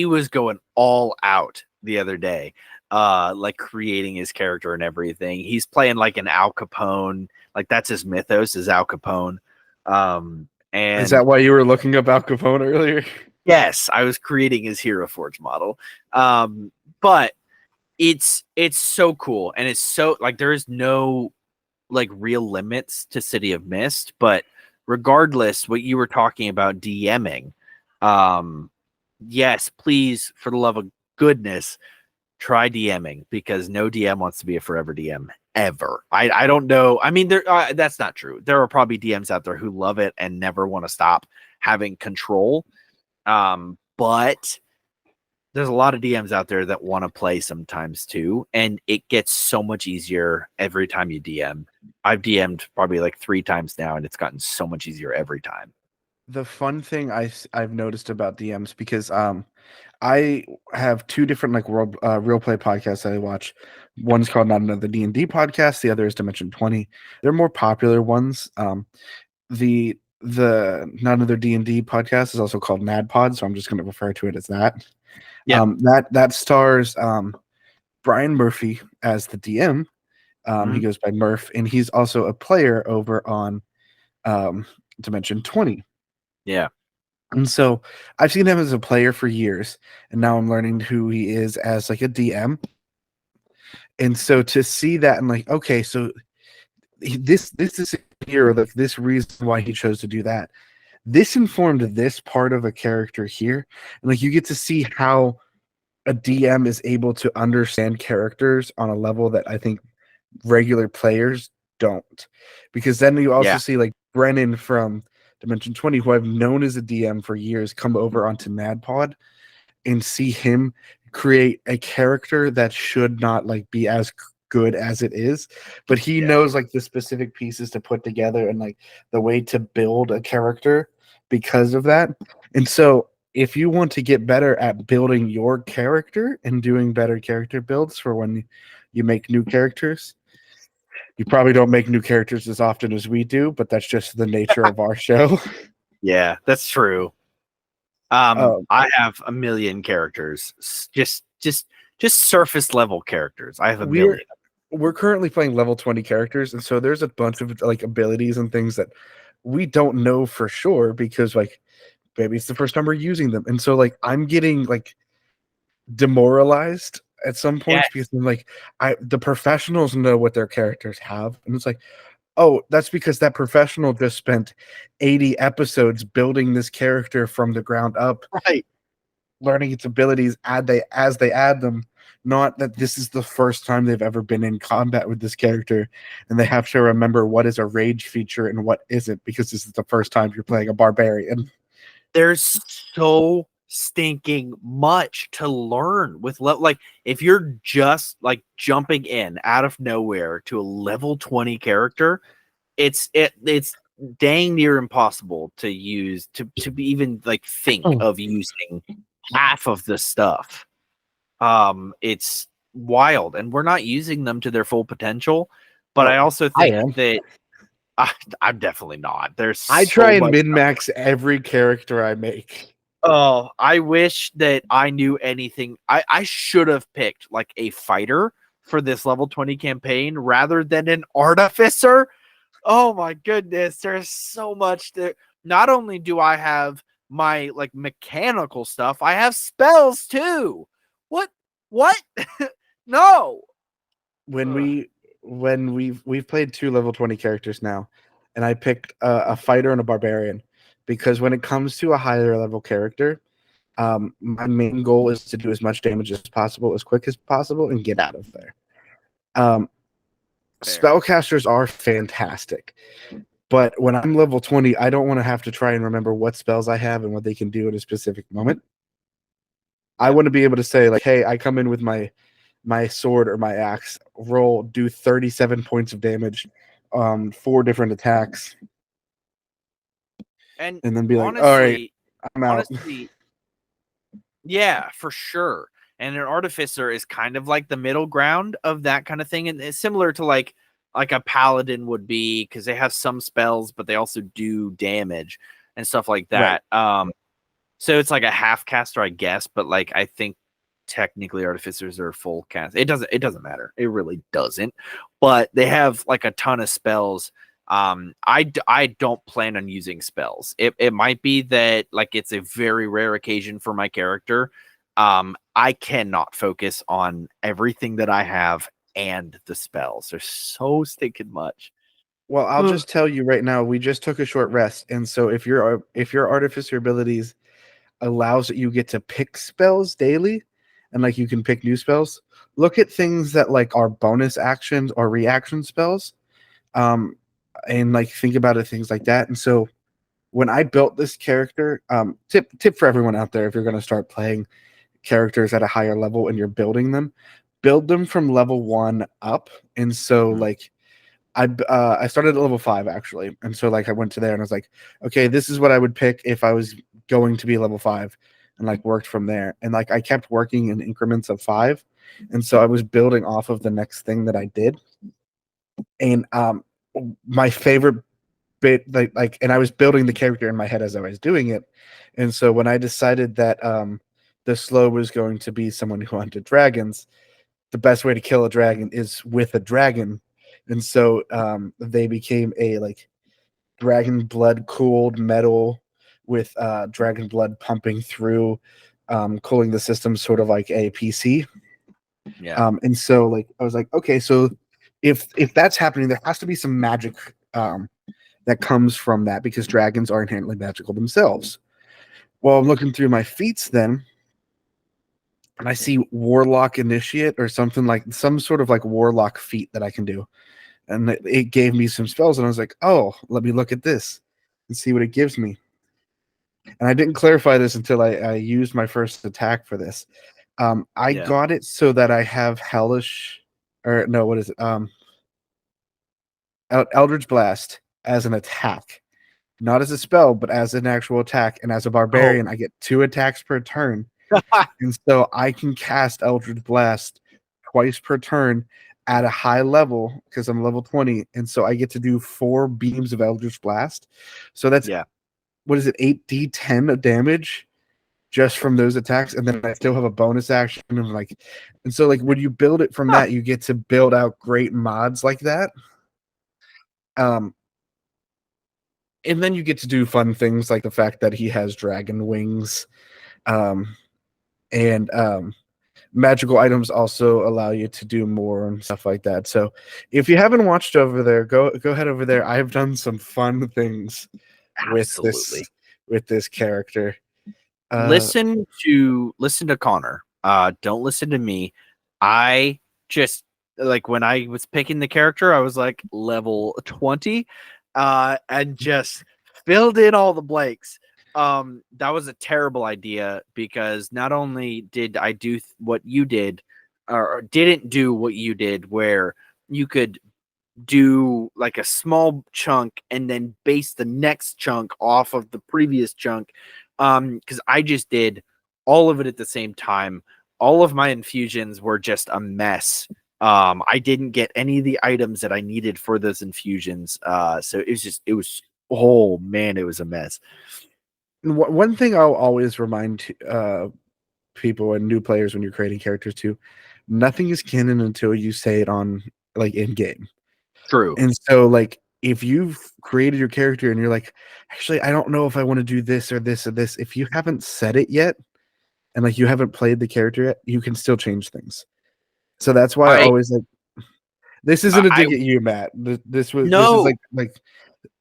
was going all out the other day, like creating his character and everything. He's playing like an Al Capone, like that's his mythos is Al Capone. Is And that why you were looking up Al Capone earlier? Yes, I was creating his Hero Forge model. But it's so cool, and it's so like there is no like real limits to City of Mist, but regardless, what you were talking about DMing, yes, please, for the love of goodness, try DMing, because no DM wants to be a forever DM ever. I don't know. I mean, there that's not true. There are probably DMs out there who love it and never want to stop having control. But there's a lot of DMs out there that want to play sometimes too, and it gets so much easier every time you DM. I've DM'd probably like 3 times now, and it's gotten so much easier every time. The fun thing I've noticed about DMs, because I have 2 different like real play podcasts that I watch. One's called Not Another D&D Podcast. The other is Dimension 20. They're more popular ones. The Not Another D&D Podcast is also called NADPod, so I'm just going to refer to it as that. Yeah. That stars Brian Murphy as the DM. He goes by Murph, and he's also a player over on Dimension 20. Yeah. And so I've seen him as a player for years, and now I'm learning who he is as like a DM. And so to see that and like, okay, so this is here, like this reason why he chose to do that. This informed this part of a character here. And like you get to see how a DM is able to understand characters on a level that I think regular players don't. Because then you also see like Brennan from Dimension 20, who I've known as a DM for years, come over onto NADPod and see him create a character that should not like be as good as it is, but he knows like the specific pieces to put together and like the way to build a character because of that. And so if you want to get better at building your character and doing better character builds for when you make new characters, you probably don't make new characters as often as we do, but that's just the nature of our show. Yeah, that's true. I have a million characters, just surface level characters. I have a million. We're currently playing level 20 characters, and so there's a bunch of like abilities and things that we don't know for sure because like maybe it's the first time we're using them. And so like I'm getting like demoralized at some points because I'm like the professionals know what their characters have, and it's like, oh, that's because that professional just spent 80 episodes building this character from the ground up, right? Learning its abilities as they add them. Not that this is the first time they've ever been in combat with this character, and they have to remember what is a rage feature and what isn't, because this is the first time you're playing a barbarian. There's so stinking much to learn with like if you're just like jumping in out of nowhere to a level 20 character, it's dang near impossible to use to be even like think of using half of the stuff. It's wild, and we're not using them to their full potential, but I also think that I'm definitely not. I try and min-max every character I make. Oh, I wish that I knew anything. I should have picked like a fighter for this level 20 campaign rather than an artificer. Oh my goodness, there's so much that not only do I have my like mechanical stuff, I have spells too. What? No. When we've played 2 level 20 characters now, and I picked a fighter and a barbarian, because when it comes to a higher level character, my main goal is to do as much damage as possible, as quick as possible, and get out of there. Spellcasters are fantastic, but when I'm level 20, I don't want to have to try and remember what spells I have and what they can do at a specific moment. I want to be able to say like, hey, I come in with my sword or my axe, roll, do 37 points of damage, 4 different attacks, and then be honestly, like, all right, I'm out. Honestly, yeah, for sure. And an artificer is kind of like the middle ground of that kind of thing, and it's similar to like a paladin would be, because they have some spells, but they also do damage and stuff like that. Right. So it's like a half caster, I guess, but like I think technically artificers are full cast. It doesn't matter. It really doesn't. But they have like a ton of spells. I don't plan on using spells. It might be that like it's a very rare occasion for my character. I cannot focus on everything that I have and the spells. They're so stinking much. Well, I'll just tell you right now, we just took a short rest, and so if your artificer abilities allows that you get to pick spells daily, and like you can pick new spells, look at things that like are bonus actions or reaction spells, um, and like think about it, things like that. And so when I built this character, tip for everyone out there, if you're going to start playing characters at a higher level and you're building them, build them from level 1 up. And so like I started at level 5 actually, and so like I went to there and I was like, okay, this is what I would pick if I was going to be level 5, and like worked from there. And like I kept working in increments of 5, and so I was building off of the next thing that I did. And my favorite bit, and I was building the character in my head as I was doing it. And so when I decided that the slow was going to be someone who hunted dragons, the best way to kill a dragon is with a dragon. And so they became a like dragon blood cooled metal with dragon blood pumping through, cooling the system, sort of like a PC. Yeah. And so like I was like, okay, so if that's happening, there has to be some magic that comes from that, because dragons are inherently magical themselves. Well, I'm looking through my feats then, and I see Warlock Initiate or something, like some sort of like Warlock feat that I can do. And it gave me some spells, and I was like, oh, let me look at this and see what it gives me. And I didn't clarify this until I used my first attack for this. I got it so that I have Hellish, or no, what is it? Eldritch Blast as an attack. Not as a spell, but as an actual attack. And as a barbarian, I get 2 attacks per turn. And so I can cast Eldritch Blast twice per turn at a high level because I'm level 20. And so I get to do 4 beams of Eldritch Blast. So that's, what is it, 8d10 of damage just from those attacks. And then I still have a bonus action. And so like when you build it from that, you get to build out great mods like that. And then you get to do fun things like the fact that he has dragon wings. And magical items also allow you to do more and stuff like that. So if you haven't watched over there, go head over there. I've done some fun things with this character. Listen to Connor. Don't listen to me. I just like when I was picking the character, I was like level 20, and just filled in all the blanks. That was a terrible idea, because not only did I do what you did, or didn't do what you did, where you could do like a small chunk and then base the next chunk off of the previous chunk, because I just did all of it at the same time. All of my infusions were just a mess. I didn't get any of the items that I needed for those infusions, so it was oh man, it was a mess. One thing I'll always remind people and new players when you're creating characters too, nothing is canon until you say it on like in game. True. And so like if you've created your character and you're like, actually, I don't know if I want to do this or this or this, if you haven't said it yet and like you haven't played the character yet, you can still change things. So that's why I always like, this isn't a dig at you, Matt. This is like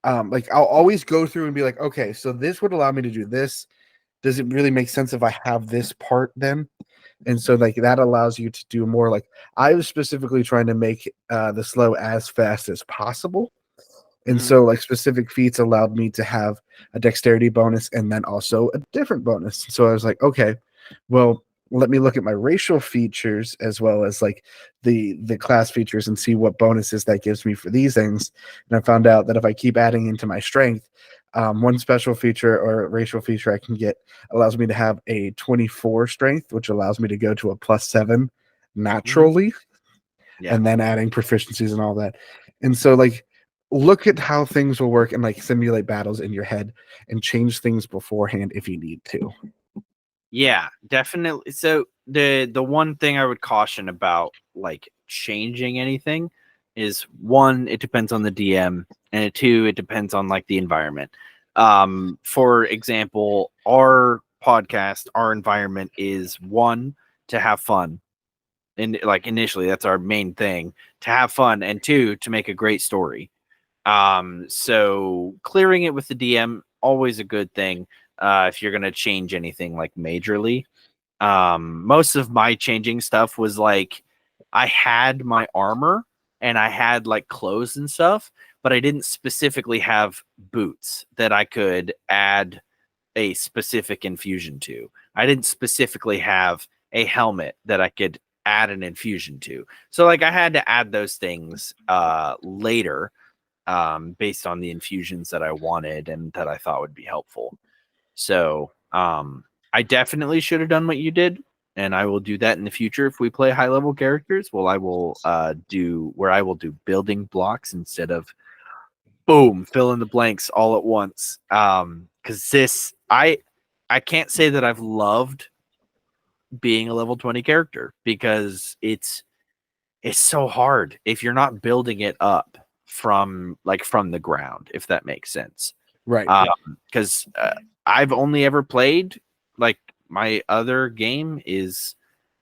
I'll always go through and be like, okay, so this would allow me to do this. Does it really make sense if I have this part then? And so like that allows you to do more. Like I was specifically trying to make the slow as fast as possible. And so like specific feats allowed me to have a dexterity bonus and then also a different bonus. So I was like, okay, well, let me look at my racial features as well as like the class features and see what bonuses that gives me for these things. And I found out that if I keep adding into my strength, one special feature or racial feature I can get allows me to have a 24 strength, which allows me to go to a +7 naturally. And then adding proficiencies and all that. And so like look at how things will work and like simulate battles in your head and change things beforehand if you need to. Yeah, definitely. So the one thing I would caution about like changing anything is one, it depends on the DM, and two, it depends on like the environment. For example, our podcast, our environment is one, to have fun. And like initially, that's our main thing, to have fun, and two, to make a great story. So clearing it with the DM, always a good thing. If you're gonna change anything like majorly. Most of my changing stuff was like I had my armor and I had like clothes and stuff, but I didn't specifically have boots that I could add a specific infusion to. I didn't specifically have a helmet that I could add an infusion to. So like I had to add those things later, based on the infusions that I wanted and that I thought would be helpful. So I definitely should have done what you did, and I will do that in the future if we play high level characters. Well, I will do building blocks instead of boom, fill in the blanks all at once. Because this I can't say that I've loved being a level 20 character because it's so hard if you're not building it up from the ground, if that makes sense. Right. Because I've only ever played, like, my other game is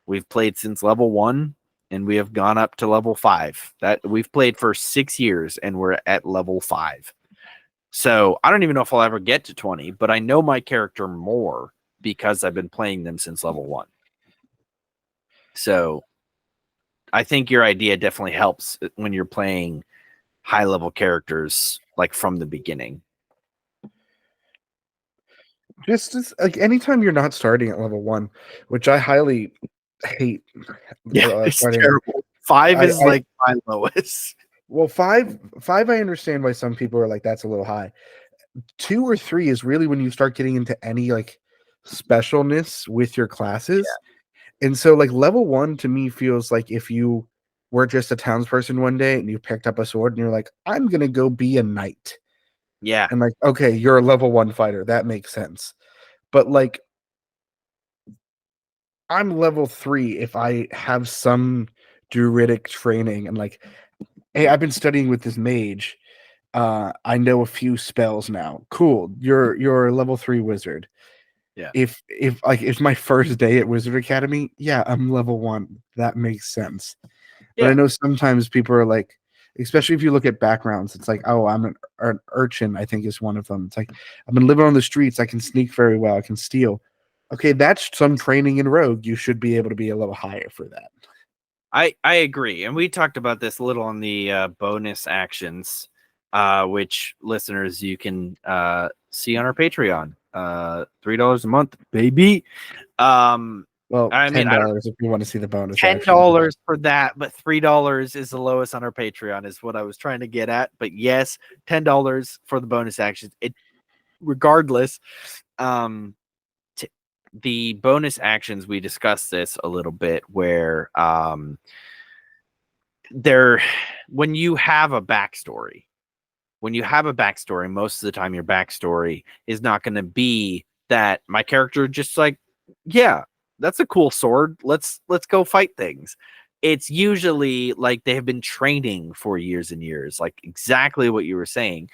we've played since level 1 and we have gone up to level 5. That we've played for 6 years and we're at level 5. So I don't even know if I'll ever get to 20, but I know my character more because I've been playing them since level 1. So I think your idea definitely helps when you're playing high level characters like from the beginning. Just like anytime you're not starting at level 1, which I highly hate. Yeah, it's Starting. terrible. 5 is I like my lowest. Well, five, I understand why some people are like that's a little high. 2 or 3 is really when you start getting into any like specialness with your classes. And so like level 1 to me feels like if you were just a townsperson one day and you picked up a sword and you're like, I'm gonna go be a knight. Yeah. And like, okay, you're a level 1 fighter. That makes sense. But like I'm level 3 if I have some druidic training and like, hey, I've been studying with this mage. I know a few spells now. Cool. You're a level 3 wizard. Yeah. If it's my first day at Wizard Academy, yeah, I'm level 1. That makes sense. But I Yeah. know sometimes people are like, especially if you look at backgrounds, it's like, oh, I'm an urchin, I think is one of them. It's like, I've been living on the streets. I can sneak very well. I can steal. Okay, that's some training in rogue. You should be able to be a little higher for that. I agree. And we talked about this a little on the bonus actions, which listeners you can see on our Patreon. $3 a month, baby. Well, I mean, $10 if you want to see the bonus action. $10 for that, but $3 is the lowest on our Patreon, is what I was trying to get at. But yes, $10 for the bonus actions. It regardless, the bonus actions, we discussed this a little bit where there when you have a backstory, most of the time your backstory is not going to be that my character just like, yeah, that's a cool sword, let's go fight things. It's usually like they have been training for years and years, like exactly what you were saying.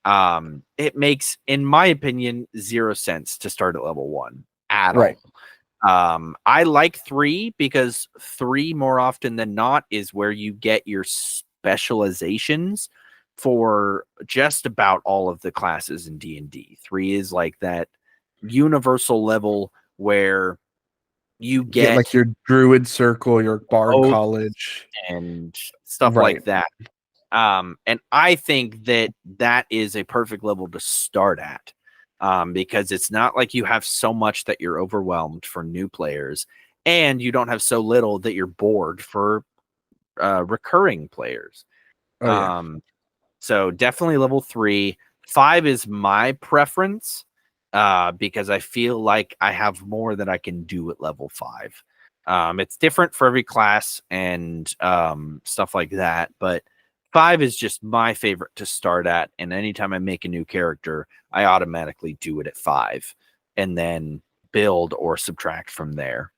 It makes, in my opinion, zero sense to start at level 1 at Right. all. I like 3 because 3 more often than not is where you get your specializations for just about all of the classes in D&D. 3 is like that universal level where you Get like your druid circle, your bard college, and stuff right. like that. And I think that is a perfect level to start at, because it's not like you have so much that you're overwhelmed for new players, and you don't have so little that you're bored for recurring players. Oh, yeah. So definitely level 3. 5 is my preference, because I feel like I have more that I can do at level 5. It's different for every class and stuff like that, but 5 is just my favorite to start at. And anytime I make a new character, I automatically do it at 5 and then build or subtract from there.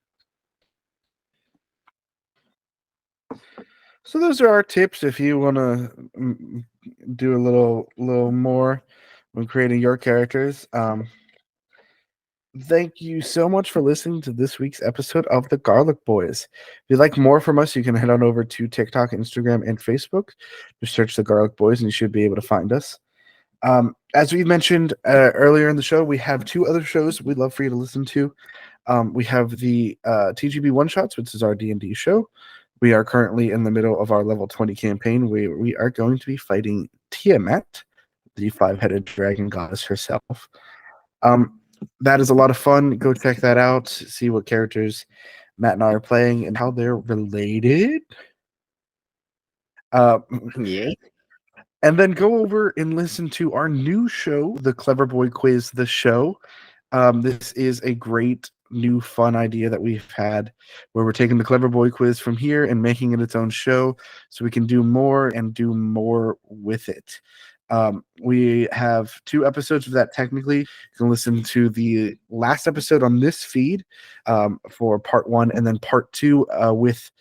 So those are our tips if you want to do a little more when creating your characters. Thank you so much for listening to this week's episode of the Garlic Boys. If you'd like more from us, you can head on over to TikTok, Instagram, and Facebook. Just search the Garlic Boys and you should be able to find us. As we mentioned earlier in the show, we have 2 other shows we'd love for you to listen to. We have the TGB One Shots, which is our D&D show. We are currently in the middle of our level 20 campaign. We are going to be fighting Tiamat, the 5-headed dragon goddess herself. That is a lot of fun. Go check that out. See what characters Matt and I are playing and how they're related. Yeah. And then go over and listen to our new show, The Clever Boy Quiz, the show. This is a great new fun idea that we've had where we're taking the Clever Boy Quiz from here and making it its own show so we can do more and do more with it. We have 2 episodes of that technically. You can listen to the last episode on this feed for part 1, and then part 2 with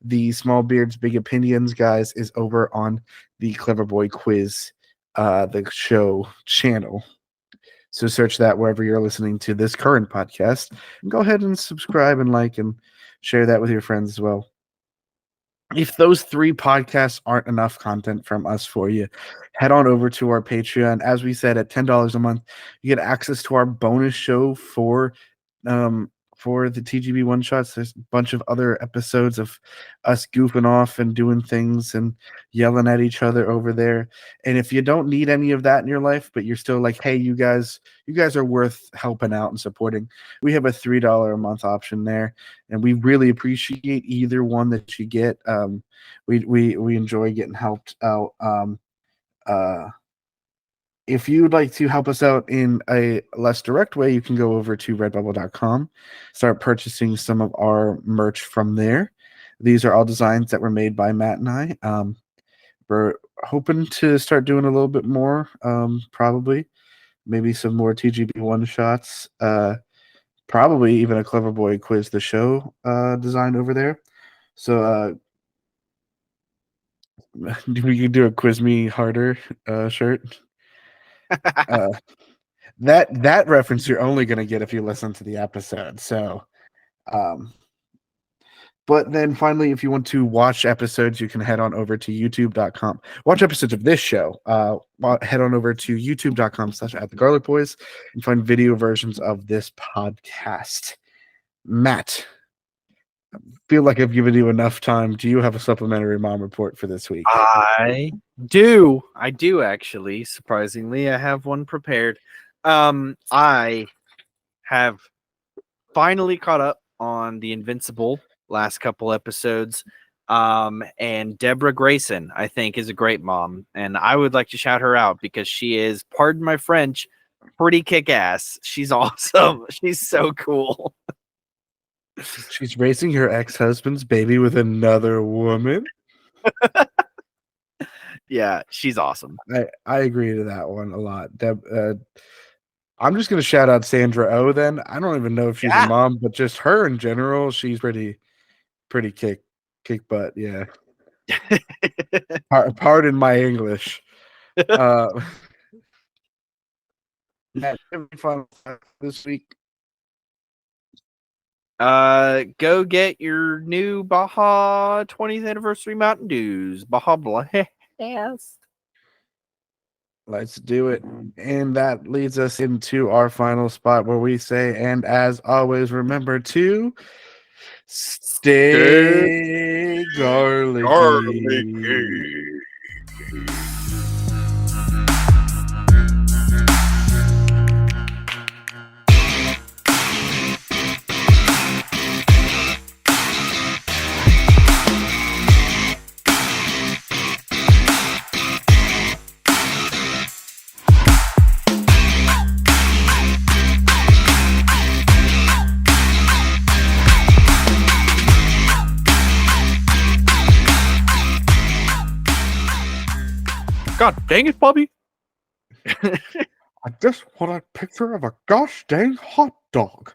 the Small Beards Big Opinions guys is over on the Clever Boy Quiz, the show channel. So search that wherever you're listening to this current podcast. And go ahead and subscribe and like and share that with your friends as well. If those 3 podcasts aren't enough content from us for you, head on over to our Patreon. As we said, at $10 a month, you get access to our bonus show for the TGB One Shots. There's a bunch of other episodes of us goofing off and doing things and yelling at each other over there. And if you don't need any of that in your life, but you're still like, hey, you guys are worth helping out and supporting, we have a $3 a month option there, and we really appreciate either one that you get. We enjoy getting helped out. If you'd like to help us out in a less direct way, you can go over to redbubble.com, start purchasing some of our merch from there. These are all designs that were made by Matt and I. We're hoping to start doing a little bit more, probably. Maybe some more TGB One Shots. Probably even a Clever Boy Quiz the Show design over there. So we could do a Quiz Me Harder shirt. That reference you're only going to get if you listen to the episode. So, but then finally, if you want to watch episodes, you can head on over to youtube.com. Watch episodes of this show. Head on over to youtube.com/@thegarlicboys and find video versions of this podcast. Matt, I feel like I've given you enough time. Do you have a supplementary mom report for this week? I do actually. Surprisingly, I have one prepared. I have finally caught up on the Invincible last couple episodes. And Deborah Grayson, I think, is a great mom, and I would like to shout her out because she is, pardon my French, pretty kick-ass. She's awesome. She's so cool. She's raising her ex-husband's baby with another woman. Yeah, she's awesome. I agree to that one a lot. I'm just gonna shout out Sandra Oh. Then I don't even know if she's a mom, but just her in general, she's pretty kick butt. Yeah. Pardon my English. Matt, fun this week. Go get your new Baja 20th anniversary Mountain Dews. Baja Blast. Let's do it. And that leads us into our final spot where we say, and as always, remember to stay garlicky. God dang it, Bobby. I just want a picture of a gosh dang hot dog.